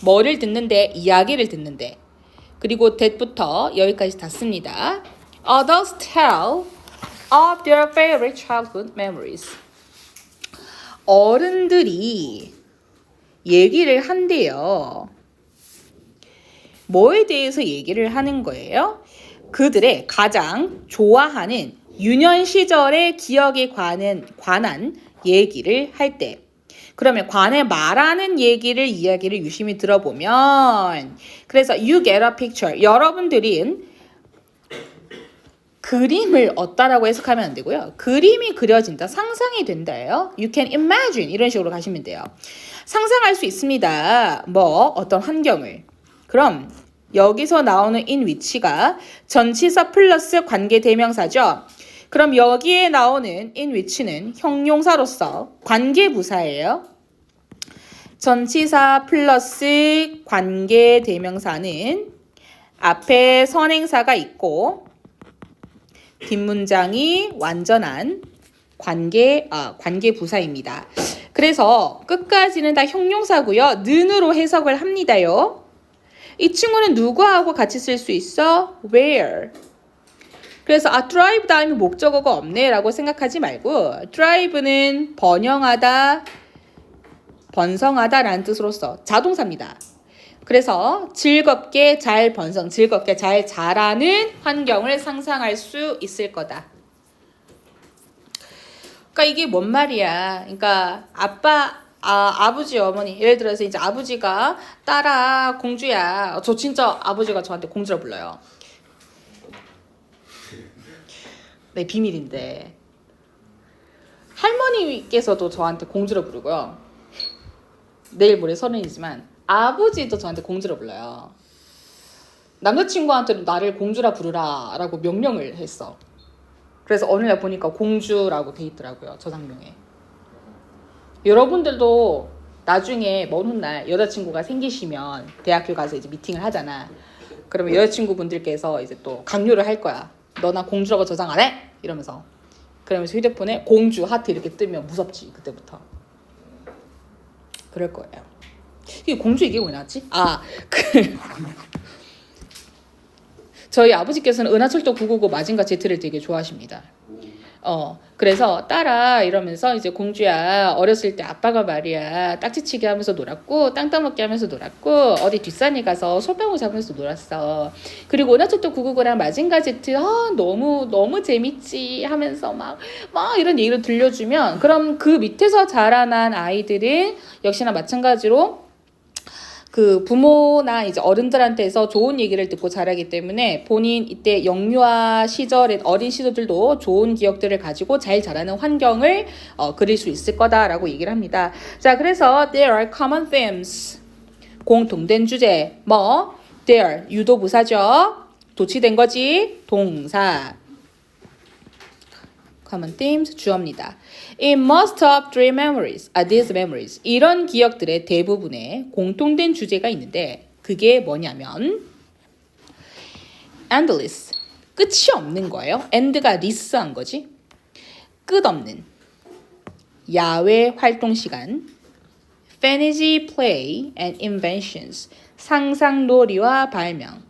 뭐를 듣는데? 이야기를 듣는데. 그리고 that부터 여기까지 다 씁니다. Others tell of their favorite childhood memories. 어른들이 얘기를 한대요. 뭐에 대해서 얘기를 하는 거예요? 그들의 가장 좋아하는 유년 시절의 기억에 관한 얘기를 할 때. 그러면 관해 말하는 이야기를 유심히 들어보면 그래서 you get a picture. 여러분들은 그림을 얻다라고 해석하면 안 되고요. 그림이 그려진다, 상상이 된다예요. You can imagine 이런 식으로 가시면 돼요. 상상할 수 있습니다. 어떤 환경을. 그럼 여기서 나오는 in which가 전치사 플러스 관계 대명사죠. 그럼 여기에 나오는 in which는 형용사로서 관계 부사예요. 전치사 플러스 관계 대명사는 앞에 선행사가 있고 뒷문장이 완전한 관계 부사입니다. 그래서 끝까지는 다 형용사고요. 는으로 해석을 합니다요. 이 친구는 누구하고 같이 쓸 수 있어? Where. 그래서 drive 다음에 목적어가 없네 라고 생각하지 말고 drive는 번영하다, 번성하다 라는 뜻으로 써. 자동사입니다. 그래서 즐겁게 잘 즐겁게 잘 자라는 환경을 상상할 수 있을 거다. 그러니까 이게 뭔 말이야. 그러니까 아버지, 어머니. 예를 들어서 이제 아버지가 딸아, 공주야. 저 진짜 아버지가 저한테 공주라 불러요. 네, 비밀인데. 할머니께서도 저한테 공주라 부르고요. 내일 모레 서른이지만 아버지도 저한테 공주라 불러요. 남자친구한테도 나를 공주라 부르라 라고 명령을 했어. 그래서 어느 날 보니까 공주라고 돼 있더라고요. 저장명에. 여러분들도 나중에 먼 훗날 여자친구가 생기시면 대학교 가서 이제 미팅을 하잖아. 그러면 여자친구분들께서 이제 또 강요를 할 거야. 너 나 공주라고 저장 안 해? 이러면서. 그러면서 휴대폰에 공주 하트 이렇게 뜨면 무섭지 그때부터. 그럴 거예요. 이게 공주 이게 왜 나왔지? 저희 아버지께서는 은하철도 999 마징가 Z를 되게 좋아하십니다. 그래서 딸아 이러면서 이제 공주야 어렸을 때 아빠가 말이야 딱지치기 하면서 놀았고 땅 따먹기 하면서 놀았고 어디 뒷산에 가서 솔방울 잡으면서 놀았어. 그리고 은하철도 999랑 마징가 Z 너무 재밌지 하면서 막 이런 얘기를 들려주면 그럼 그 밑에서 자라난 아이들은 역시나 마찬가지로 그 부모나 이제 어른들한테서 좋은 얘기를 듣고 자라기 때문에 본인 이때 영유아 시절의 어린 시절들도 좋은 기억들을 가지고 잘 자라는 환경을 그릴 수 있을 거다라고 얘기를 합니다. 자, 그래서 there are common themes. 공통된 주제. there 유도부사죠. 도치된 거지. 동사. common themes 주어입니다. It must have these memories. 이런 기억들의 대부분에 공통된 주제가 있는데 그게 뭐냐면 endless. 끝이 없는 거예요. end가 less한 거지. 끝없는. 야외 활동 시간. fantasy play and inventions. 상상놀이와 발명.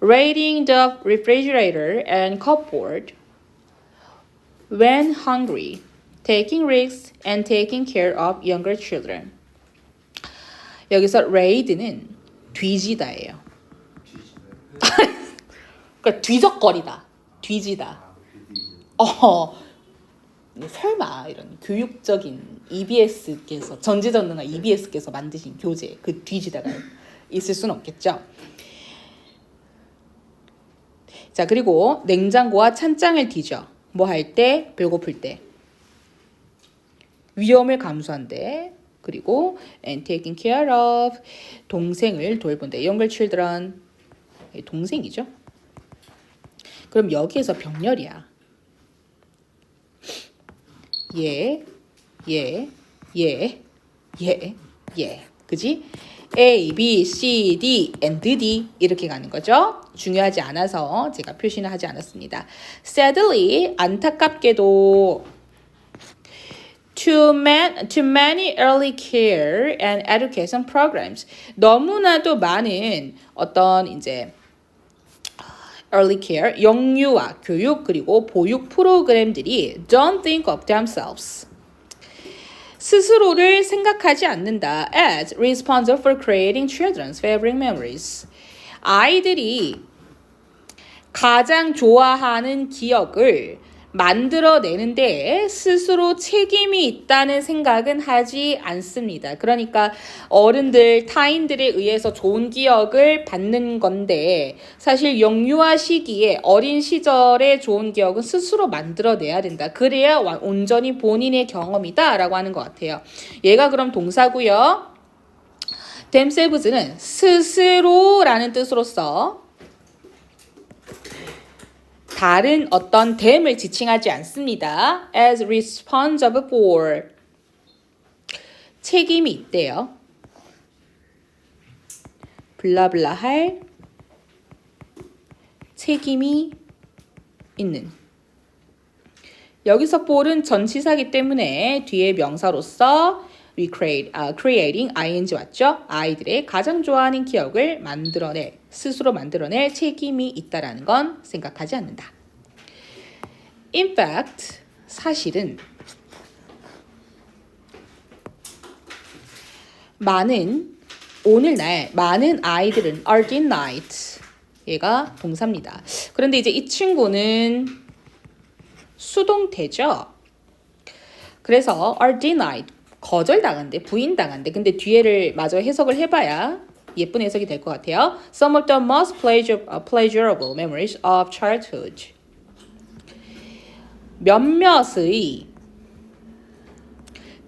raiding the refrigerator and cupboard. When hungry, taking risks and taking care of younger children. 여기서 raid는 뒤지다예요. 그러니까 뒤적거리다, 뒤지다. 설마 이런 교육적인 EBS께서 전지전능한 EBS께서 만드신 교재 그 뒤지다가 있을 수는 없겠죠. 자, 그리고 냉장고와 찬장을 뒤져. 뭐 할 때? 배고플 때. 위험을 감수한대. 그리고 and taking care of. 동생을 돌본대. younger children. 동생이죠. 그럼 여기에서 병렬이야. 그지? A, B, C, D, and D 이렇게 가는 거죠. 중요하지 않아서 제가 표시는 하지 않았습니다. Sadly, 안타깝게도 to many early care and education programs. 너무나도 많은 어떤 이제 early care, 영유아, 교육 그리고 보육 프로그램들이 don't think of themselves. 스스로를 생각하지 않는다 as responsible for creating children's favorite memories. 아이들이 가장 좋아하는 기억을 만들어내는데 스스로 책임이 있다는 생각은 하지 않습니다. 그러니까 어른들, 타인들에 의해서 좋은 기억을 받는 건데 사실 영유아 시기에 어린 시절의 좋은 기억은 스스로 만들어내야 된다. 그래야 온전히 본인의 경험이다 라고 하는 것 같아요. 얘가 그럼 동사고요. themselves는 스스로라는 뜻으로서 다른 어떤 them을 지칭하지 않습니다. as responsible for 책임이 있대요. 블라블라 할 책임이 있는. 여기서 for은 전치사기 때문에 뒤에 명사로서 creating ing 왔죠? 아이들의 가장 좋아하는 기억을 스스로 만들어낼 책임이 있다라는 건 생각하지 않는다. In fact, 사실은 오늘날 많은 아이들은 are denied. 얘가 동사입니다. 그런데 이제 이 친구는 수동태죠. 그래서 are denied. 거절당한대, 부인당한대. 근데 뒤에를 마저 해석을 해봐야 예쁜 해석이 될 것 같아요. Some of the most pleasurable memories of childhood. 몇몇의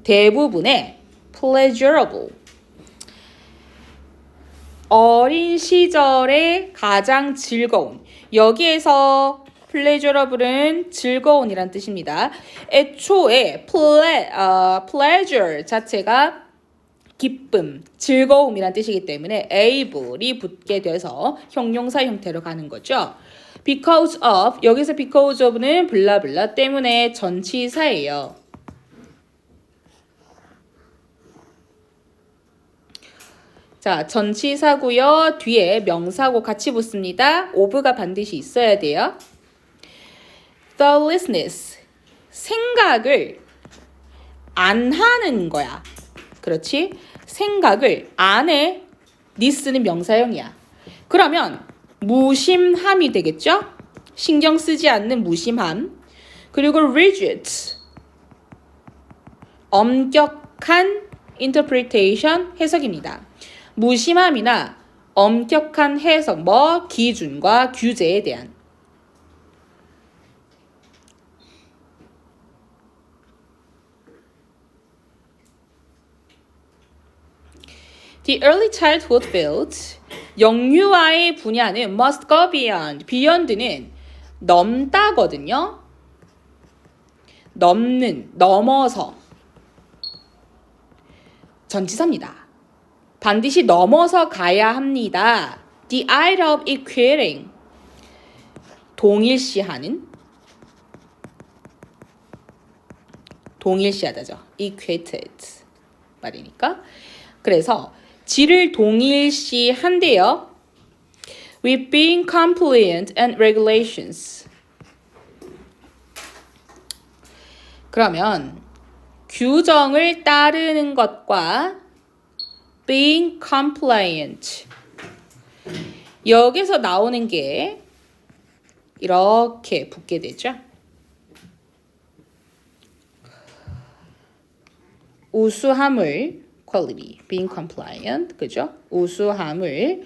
대부분의 pleasurable 어린 시절의 가장 즐거운 여기에서 pleasurable은 즐거운이란 뜻입니다. 애초에 pleasure 자체가 기쁨, 즐거움이란 뜻이기 때문에 able이 붙게 돼서 형용사 형태로 가는 거죠. Because of, 여기서 because of는 블라블라 때문에 전치사예요. 자, 전치사고요. 뒤에 명사고 같이 붙습니다. of가 반드시 있어야 돼요. thoughtlessness, 생각을 안 하는 거야. 그렇지? 생각을 안 해. this는 명사형이야. 그러면 무심함이 되겠죠? 신경 쓰지 않는 무심함. 그리고 rigid, 엄격한 interpretation, 해석입니다. 무심함이나 엄격한 해석, 기준과 규제에 대한. The early childhood field, 영유아의 분야는 must go beyond, beyond는 넘다거든요. 넘어서. 전치사입니다. 반드시 넘어서 가야 합니다. The art of equating, 동일시하다죠. equated 말이니까. 그래서 지를 동일시한대요. With being compliant and regulations. 그러면 규정을 따르는 것과 being compliant. 여기서 나오는 게 이렇게 붙게 되죠. 우수함을 quality, being compliant, 그죠? 우수함을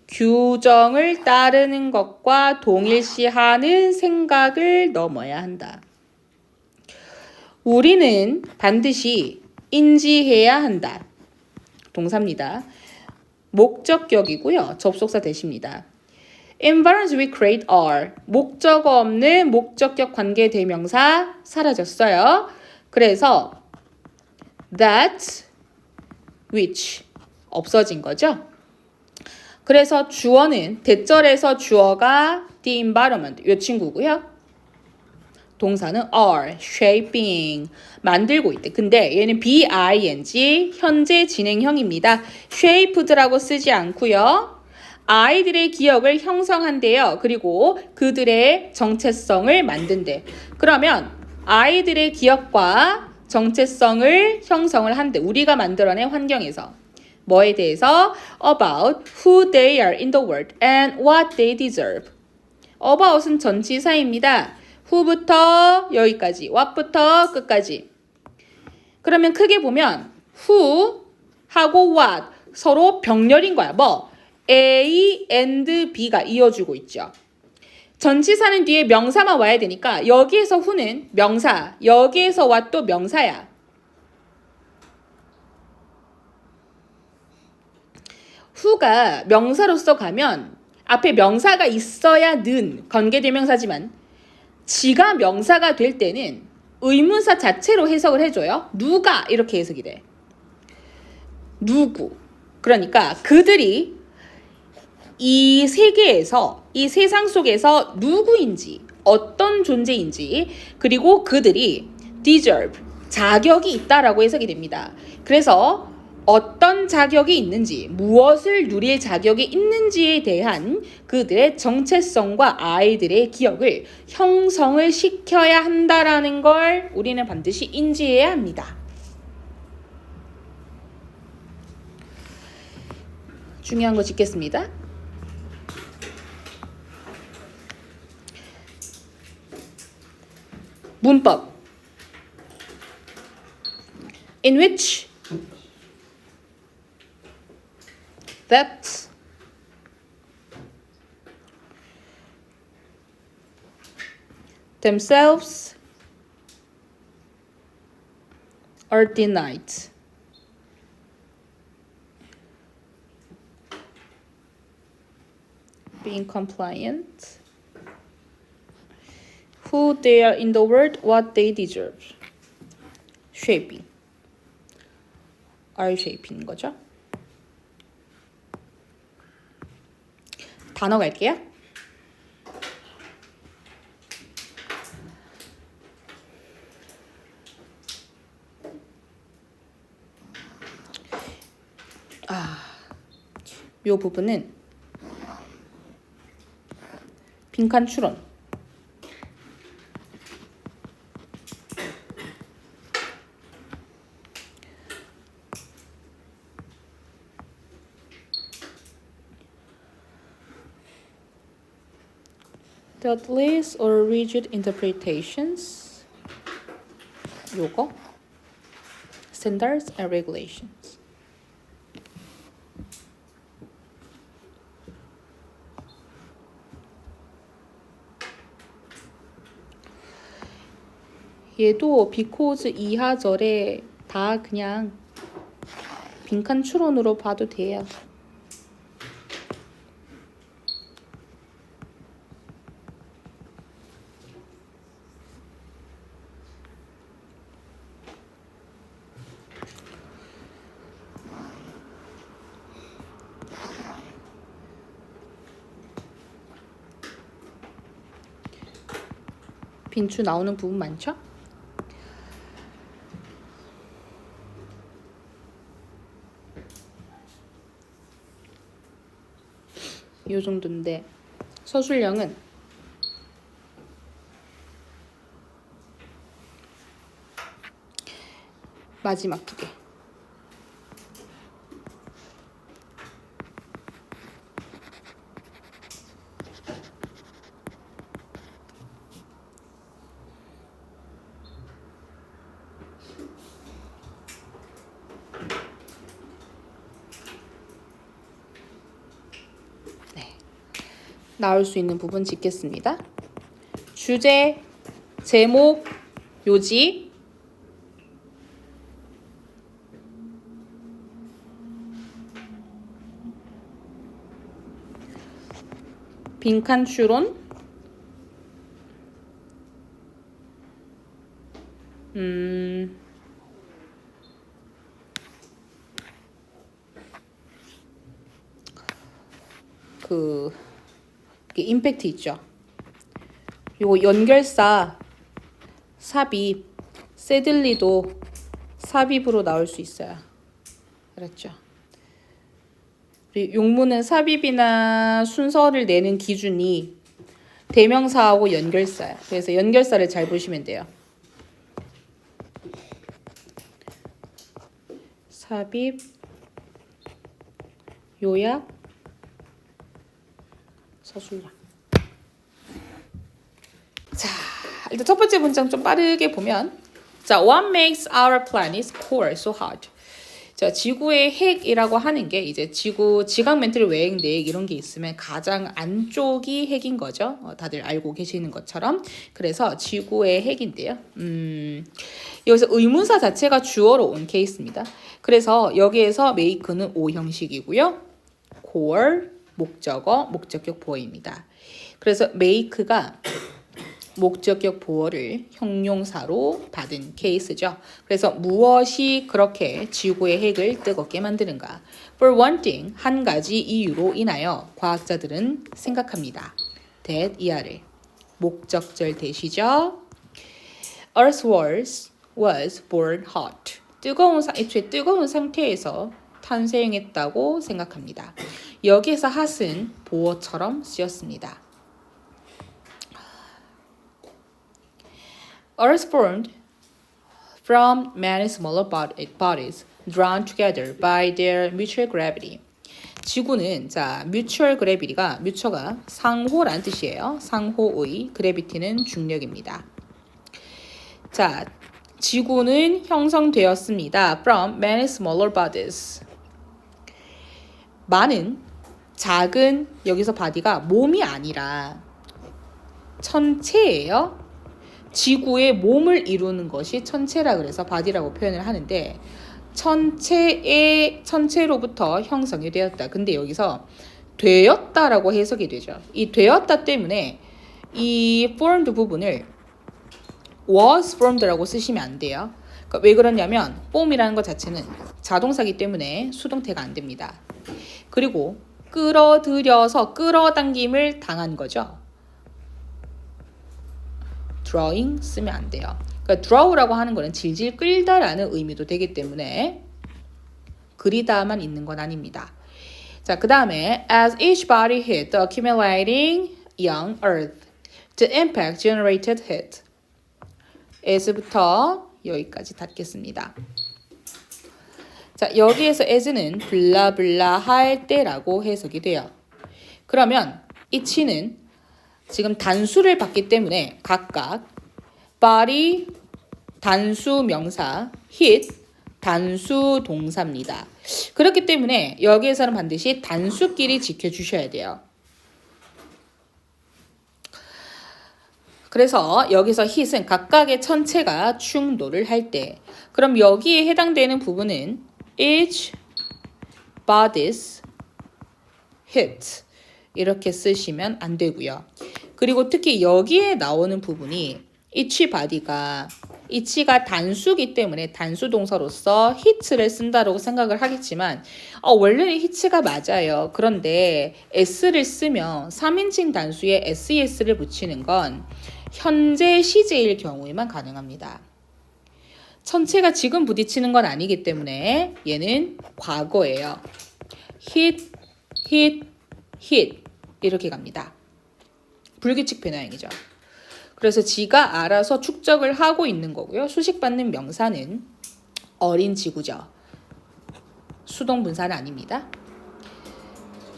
규정을 따르는 것과 동일시하는 생각을 넘어야 한다. 우리는 반드시 인지해야 한다. 동사입니다. 목적격이고요. 접속사 대시입니다. Environments we create are, 목적어 없는 목적격 관계 대명사 사라졌어요. 그래서 that which 없어진 거죠. 그래서 주어는 대절에서 주어가 the environment 이 친구고요. 동사는 are, shaping, 만들고 있대. 근데 얘는 BING, 현재 진행형입니다. shaped라고 쓰지 않고요. 아이들의 기억을 형성한대요. 그리고 그들의 정체성을 만든대. 그러면 아이들의 기억과 정체성을 형성을 한대. 우리가 만들어낸 환경에서. 뭐에 대해서? About who they are in the world and what they deserve. about은 전치사입니다. who부터 여기까지, what부터 끝까지. 그러면 크게 보면 who 하고 what 서로 병렬인 거야. 뭐? A and B가 이어주고 있죠. 전치사는 뒤에 명사만 와야 되니까 여기에서 who는 명사, 여기에서 what도 명사야. who가 명사로서 가면 앞에 명사가 있어야는 관계대명사지만 지가 명사가 될 때는 의문사 자체로 해석을 해줘요. 누가 이렇게 해석이 돼. 누구. 그러니까 그들이 이 세계에서 이 세상 속에서 누구인지 어떤 존재인지 그리고 그들이 deserve 자격이 있다라고 해석이 됩니다. 그래서 어떤 자격이 있는지 무엇을 누릴 자격이 있는지에 대한 그들의 정체성과 아이들의 기억을 형성을 시켜야 한다라는 걸 우리는 반드시 인지해야 합니다. 중요한 거 짚겠습니다. 문법 in which that themselves are denied. Being compliant. Who they are in the world, what they deserve. Shaping. are shaping 거죠. 단어 갈게요. 요 부분은 빈칸 추론. Thoughtless or rigid interpretations. 요거. Standards and regulations. 얘도 because 이하절에 다 그냥 빈칸 추론으로 봐도 돼요. 빈추 나오는 부분 많죠? 요 정도인데 서술형은 마지막 두 개. 나올 수 있는 부분 짚겠습니다. 주제, 제목, 요지, 빈칸 추론, 임팩트 있죠. 요거 연결사 삽입, sadly도 삽입으로 나올 수 있어요. 알았죠? 우리 용문은 삽입이나 순서를 내는 기준이 대명사하고 연결사예요. 그래서 연결사를 잘 보시면 돼요. 삽입, 요약, 서술량. 자, 일단 첫 번째 문장 좀 빠르게 보면, 자, what makes our planet core so hard? 자, 지구의 핵이라고 하는 게 이제 지구 지각 멘트를 외행 내핵 이런 게 있으면 가장 안쪽이 핵인 거죠. 다들 알고 계시는 것처럼. 그래서 지구의 핵인데요. 여기서 의문사 자체가 주어로 온 케이스입니다. 그래서 여기에서 make는 O 형식이고요. core 목적어, 목적격 보어입니다. 그래서 make가 목적격 보어를 형용사로 받은 케이스죠. 그래서 무엇이 그렇게 지구의 핵을 뜨겁게 만드는가? For one thing, 한 가지 이유로 인하여 과학자들은 생각합니다. that 이하를 목적절 대시죠. Earth was born hot. 애초에 뜨거운 상태에서 탄생했다고 생각합니다. 여기에서 hot은 보어처럼 쓰였습니다. Earth formed from many smaller bodies drawn together by their mutual gravity. 지구는 자 mutual gravity가 mutual가 상호란 뜻이에요. 상호의 gravity는 중력입니다. 자 지구는 형성되었습니다. From many smaller bodies. 많은 작은 여기서 body가 몸이 아니라 천체예요. 지구의 몸을 이루는 것이 천체라 그래서 body라고 표현을 하는데 천체로부터 형성이 되었다. 근데 여기서 되었다라고 해석이 되죠. 이 되었다 때문에 이 formed 부분을 was formed라고 쓰시면 안 돼요. 그러니까 왜 그러냐면 form이라는 것 자체는 자동사기 때문에 수동태가 안 됩니다. 그리고 끌어들여서 끌어당김을 당한 거죠. drawing 쓰면 안 돼요. 그러니까 draw라고 하는 거는 질질 끌다라는 의미도 되기 때문에 그리다만 있는 건 아닙니다. 자, 그 다음에 as each body hit the accumulating young earth, the impact generated heat. as부터 여기까지 닫겠습니다. 자, 여기에서 as는 블라블라 할 때라고 해석이 돼요. 그러면 each는 지금 단수를 받기 때문에 각각 body 단수 명사, hit 단수 동사입니다. 그렇기 때문에 여기에서는 반드시 단수끼리 지켜주셔야 돼요. 그래서 여기서 hit은 각각의 천체가 충돌을 할 때, 그럼 여기에 해당되는 부분은 each body's hit 이렇게 쓰시면 안 되고요. 그리고 특히 여기에 나오는 부분이 each body가 each가 단수기 때문에 단수 동사로서 hit를 쓴다라고 생각을 하겠지만 원래는 hit가 맞아요. 그런데 s를 쓰면 3인칭 단수에 ses를 붙이는 건 현재 시제일 경우에만 가능합니다. 천체가 지금 부딪히는 건 아니기 때문에 얘는 과거예요. hit, hit, hit 이렇게 갑니다. 불규칙 변화형이죠. 그래서 지가 알아서 축적을 하고 있는 거고요. 수식받는 명사는 어린 지구죠. 수동 분사는 아닙니다.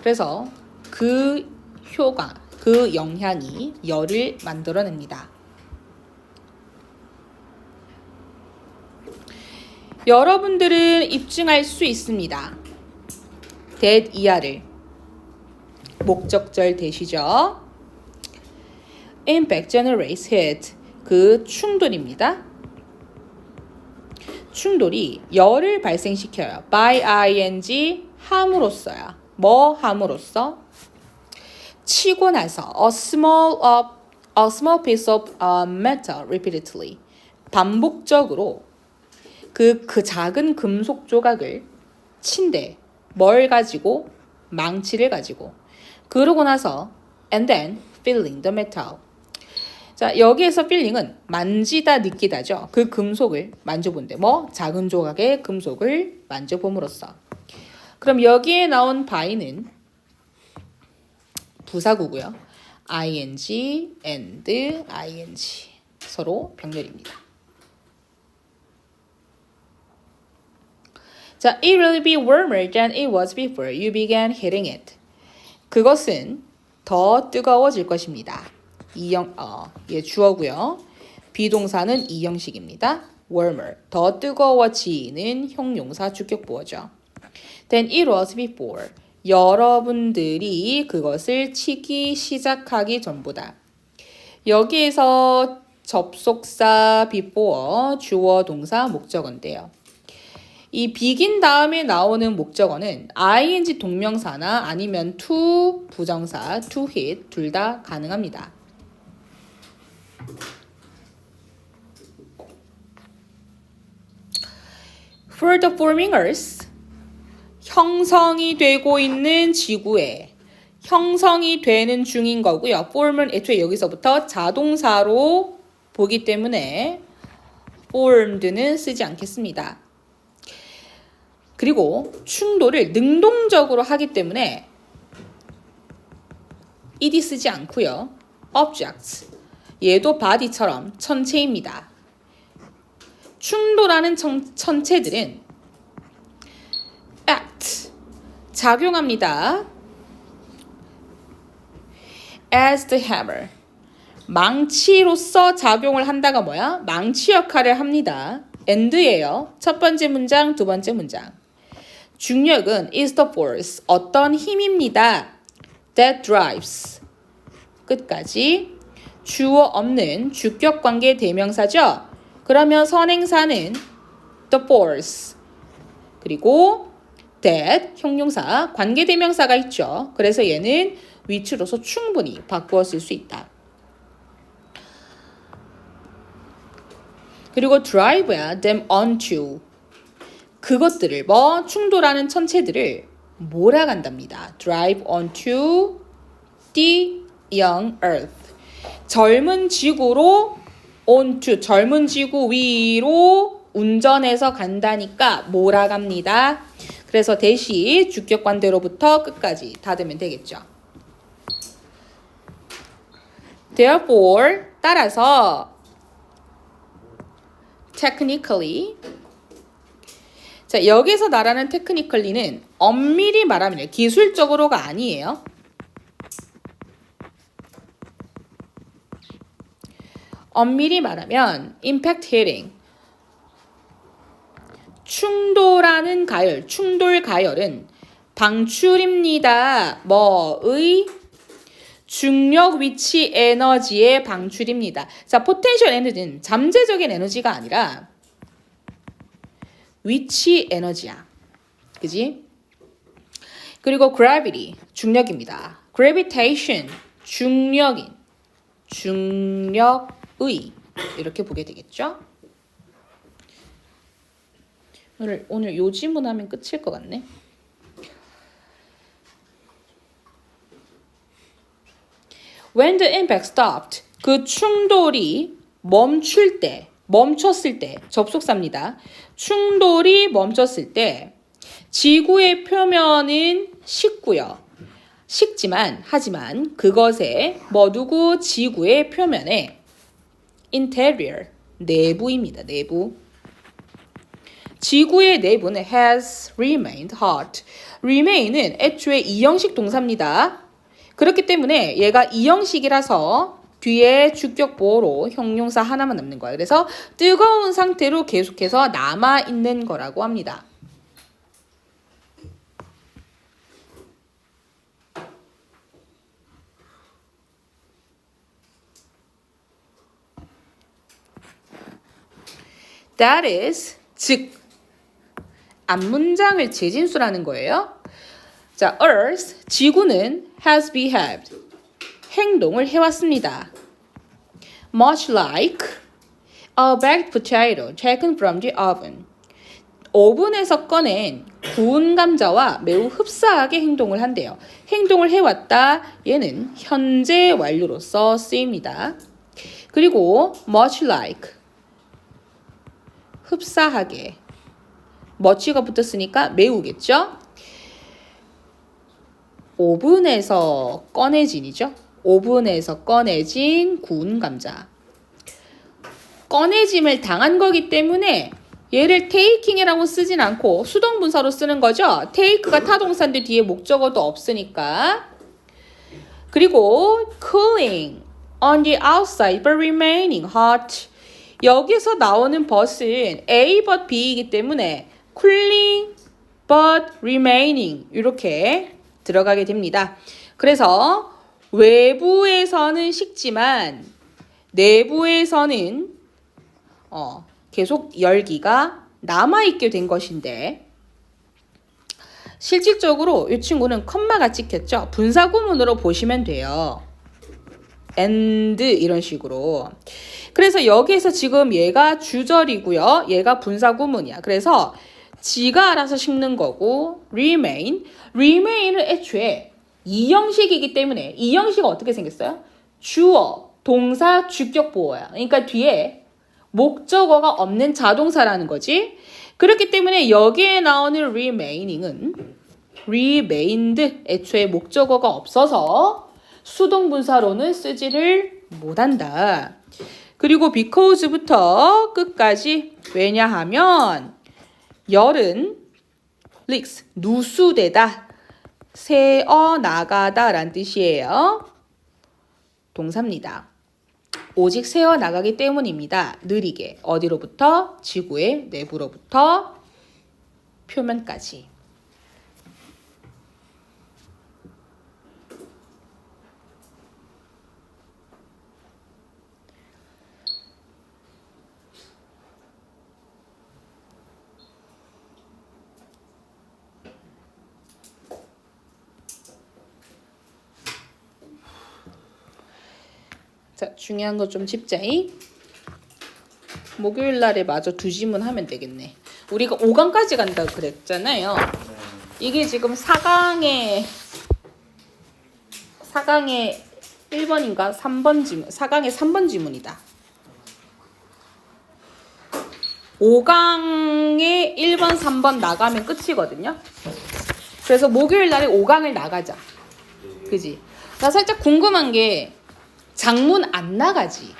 그래서 그 효과, 그 영향이 열을 만들어냅니다. 여러분들은 입증할 수 있습니다. that 이하를 목적절 대시죠. impact generates heat 그 충돌입니다. 충돌이 열을 발생시켜요. by ing 함으로써요. 뭐 함으로써? 치고 나서 a small piece of metal repeatedly 반복적으로 그 작은 금속 조각을 친대. 뭘 가지고? 망치를 가지고. 그러고 나서 and then filling the metal. 자, 여기에서 feeling은 만지다, 느끼다죠. 그 금속을 만져본대. 뭐? 작은 조각의 금속을 만져봄으로써. 그럼 여기에 나온 by는 부사구고요. ing, and, ing. 서로 병렬입니다. 자, it will be warmer than it was before you began hitting it. 그것은 더 뜨거워질 것입니다. 예, 주어고요. 비동사는 이형식입니다. warmer, 더 뜨거워지는 형용사 주격보어죠. Than it was before. 여러분들이 그것을 치기 시작하기 전보다. 여기에서 접속사 before, 주어, 동사, 목적어인데요. 이 begin 다음에 나오는 목적어는 ing 동명사나 아니면 to 부정사, to hit 둘 다 가능합니다. For the forming earth, 형성이 되고 있는 지구에 형성이 되는 중인 거고요. form은 애초에 여기서부터 자동사로 보기 때문에 formed는 쓰지 않겠습니다. 그리고 충돌을 능동적으로 하기 때문에 ed 쓰지 않고요. objects, 얘도 body처럼 천체입니다. 충돌하는 천체들은 act, 작용합니다. as the hammer, 망치로서 작용을 한다가 뭐야? 망치 역할을 합니다. and예요. 첫 번째 문장, 두 번째 문장. 중력은 is the force, 어떤 힘입니다. that drives. 끝까지. 주어 없는 주격관계 대명사죠. 그러면 선행사는 the force. 그리고 that 형용사, 관계대명사가 있죠. 그래서 얘는 which로서 충분히 바꾸어 쓸 수 있다. 그리고 drive야 them onto. 그것들을 뭐 충돌하는 천체들을 몰아간답니다. drive onto the young earth. 젊은 지구로 onto, 젊은 지구 위로 운전해서 간다니까 몰아갑니다. 그래서 대시 주격관대로부터 끝까지 닫으면 되겠죠. Therefore, 따라서 technically. 자, 여기서 말하는 technically는 엄밀히 말하면 기술적으로가 아니에요. 엄밀히 말하면 impact hitting, 충돌하는 가열, 충돌 가열은 방출입니다. 뭐의? 중력 위치 에너지의 방출입니다. 자, potential 에너지는 잠재적인 에너지가 아니라 위치 에너지야. 그지? 그리고 gravity, 중력입니다. gravitation, 중력인, 중력의. 이렇게 보게 되겠죠? 오늘 요 지문 하면 끝일 것 같네. When the impact stopped, 그 충돌이 멈출 때, 멈췄을 때, 접속사입니다. 충돌이 멈췄을 때 지구의 표면은 식고요. 식지만, 하지만 그것의 누구 지구의 표면에 interior, 내부입니다. 내부. 지구의 내부는 has remained hot. remain은 애초에 이형식 동사입니다. 그렇기 때문에 얘가 이형식이라서 뒤에 주격보호로 형용사 하나만 남는 거예요. 그래서 뜨거운 상태로 계속해서 남아있는 거라고 합니다. That is, 즉, 앞문장을 재진수라는 거예요. 자, Earth, 지구는 has behaved, 행동을 해왔습니다. Much like a baked potato taken from the oven. 오븐에서 꺼낸 구운 감자와 매우 흡사하게 행동을 한대요. 행동을 해왔다. 얘는 현재 완료로서 쓰입니다. 그리고 much like 흡사하게 much가 붙었으니까 매우겠죠? 오븐에서 꺼내진이죠. 오븐에서 꺼내진 구운 감자. 꺼내짐을 당한 거기 때문에 얘를 taking이라고 쓰진 않고 수동분사로 쓰는 거죠. take가 타동사인데 뒤에 목적어도 없으니까. 그리고 cooling on the outside but remaining hot. 여기서 나오는 but은 A but B이기 때문에 cooling but remaining 이렇게 들어가게 됩니다. 그래서 외부에서는 식지만 내부에서는 계속 열기가 남아있게 된 것인데 실질적으로 이 친구는 컴마가 찍혔죠. 분사구문으로 보시면 돼요. and 이런 식으로. 그래서 여기에서 지금 얘가 주절이고요. 얘가 분사구문이야. 그래서 지가 알아서 식는 거고 remain은 애초에 이형식이기 때문에 이형식이 어떻게 생겼어요? 주어, 동사, 주격, 보어야. 그러니까 뒤에 목적어가 없는 자동사라는 거지. 그렇기 때문에 여기에 나오는 remaining은 remained 애초에 목적어가 없어서 수동분사로는 쓰지를 못한다. 그리고 because부터 끝까지 왜냐하면 열은 leaks 누수되다 새어나가다 라는 뜻이에요. 동사입니다. 오직 새어나가기 때문입니다. 느리게 어디로부터? 지구의 내부로부터 표면까지. 자, 중요한 거 좀 짚자이. 목요일 날에 마저 2지문 하면 되겠네. 우리가 5강까지 간다고 그랬잖아요. 이게 지금 4강의 1번인가 3번 지문, 4강의 3번 지문이다. 5강의 1번, 3번 나가면 끝이거든요. 그래서 목요일 날에 5강을 나가자. 그지? 나 살짝 궁금한 게 장문 안 나가지.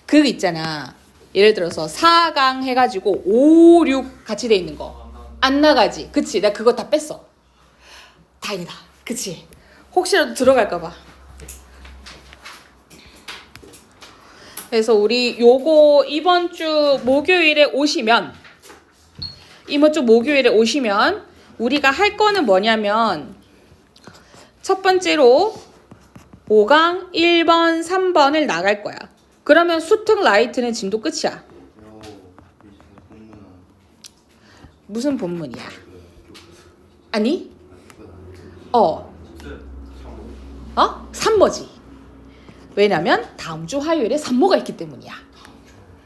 그거 있잖아. 예를 들어서 4강 해가지고 5, 6 같이 돼 있는 거. 안 나가지. 그치? 내가 그거 다 뺐어. 다행이다. 그치? 혹시라도 들어갈까봐. 그래서 우리 요거 이번 주 목요일에 오시면 우리가 할 거는 뭐냐면 첫 번째로 5강 1번, 3번을 나갈 거야. 그러면 수특 라이트는 진도 끝이야. 무슨 본문이야? 아니? 산모지. 왜냐면 다음 주 화요일에 산모가 있기 때문이야.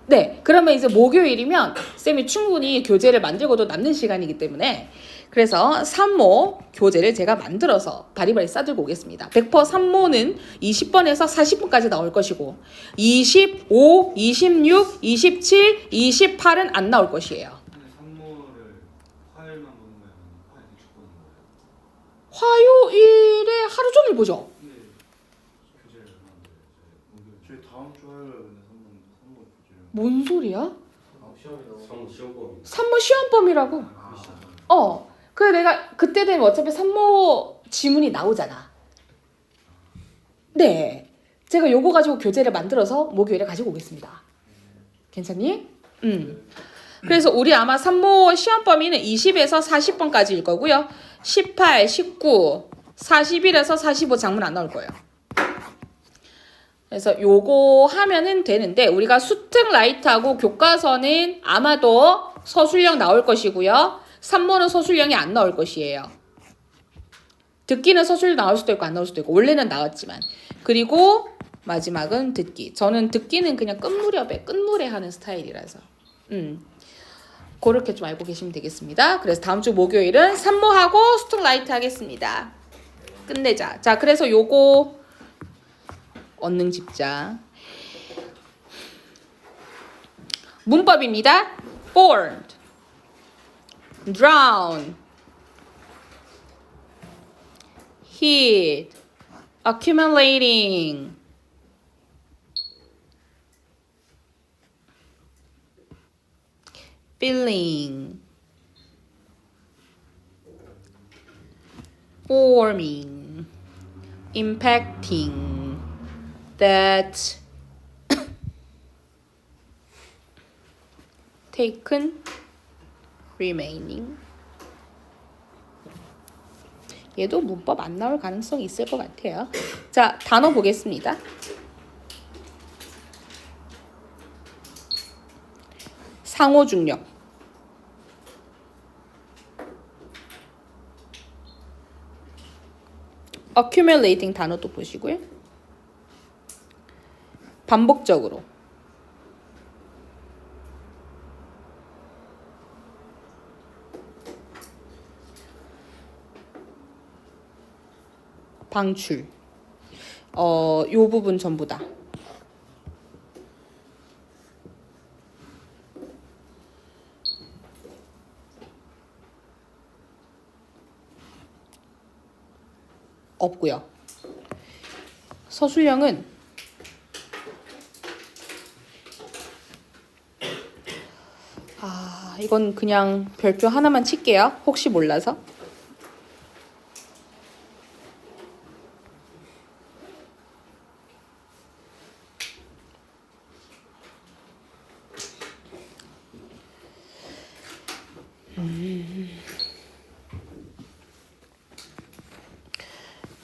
네, 그러면 이제 목요일이면 쌤이 충분히 교재를 만들고도 남는 시간이기 때문에 그래서 산모 교재를 제가 만들어서 바리바리 싸들고 오겠습니다. 100% 산모는 20번에서 40번까지 나올 것이고 25, 26, 27, 28은 안 나올 것이에요. 근데 산모를 화요일만 보는 거야? 화요일 쭉 보는 거야? 화요일에 하루 종일 보죠. 근데 교재를 만들어요. 저희 다음 주 화요일에 근데 산모 교재를. 뭔 소리야? 시험범. 산모 시험범이라고. 그래 내가 그때 되면 어차피 산모 지문이 나오잖아. 네, 제가 요거 가지고 교재를 만들어서 목요일에 가지고 오겠습니다. 괜찮니? 그래서 우리 아마 산모 시험 범위는 20에서 40번까지일 거고요. 18, 19, 41에서 45 장문 안 나올 거예요. 그래서 요거 하면은 되는데 우리가 수특 라이트하고 교과서는 아마도 서술형 나올 것이고요. 산모는 서술형이 안 나올 것이에요. 듣기는 서술형 나올 수도 있고 안 나올 수도 있고 원래는 나왔지만 그리고 마지막은 듣기. 저는 듣기는 그냥 끝물에 하는 스타일이라서 그렇게 좀 알고 계시면 되겠습니다. 그래서 다음 주 목요일은 산모하고 수특 라이트 하겠습니다. 끝내자. 자, 그래서 요거 언능 집자. 문법입니다. formed, drown, hid, accumulating, filling, forming, impacting, that, taken, remaining. 얘도 문법 안 나올 가능성이 있을 것 같아요. 자, 단어 보겠습니다. 상호중력, accumulating 단어도 보시고요. 반복적으로, 방출, 요 부분 전부 다. 없고요. 서술형은 이건 그냥 별표 하나만 칠게요. 혹시 몰라서.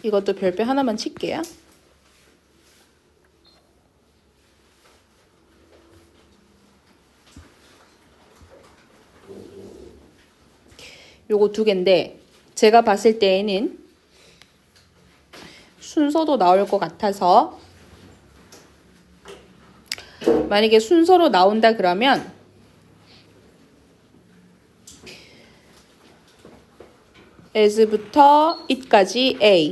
이것도 별표 하나만 칠게요. 요거 두 개인데 제가 봤을 때에는 순서도 나올 것 같아서 만약에 순서로 나온다 그러면 as부터 it까지 A.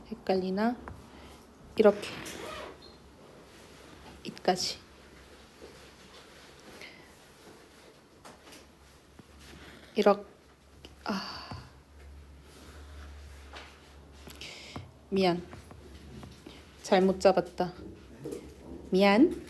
헷갈리나? 이렇게 it까지. 이렇게 미안. 잘못 잡았다. 미안.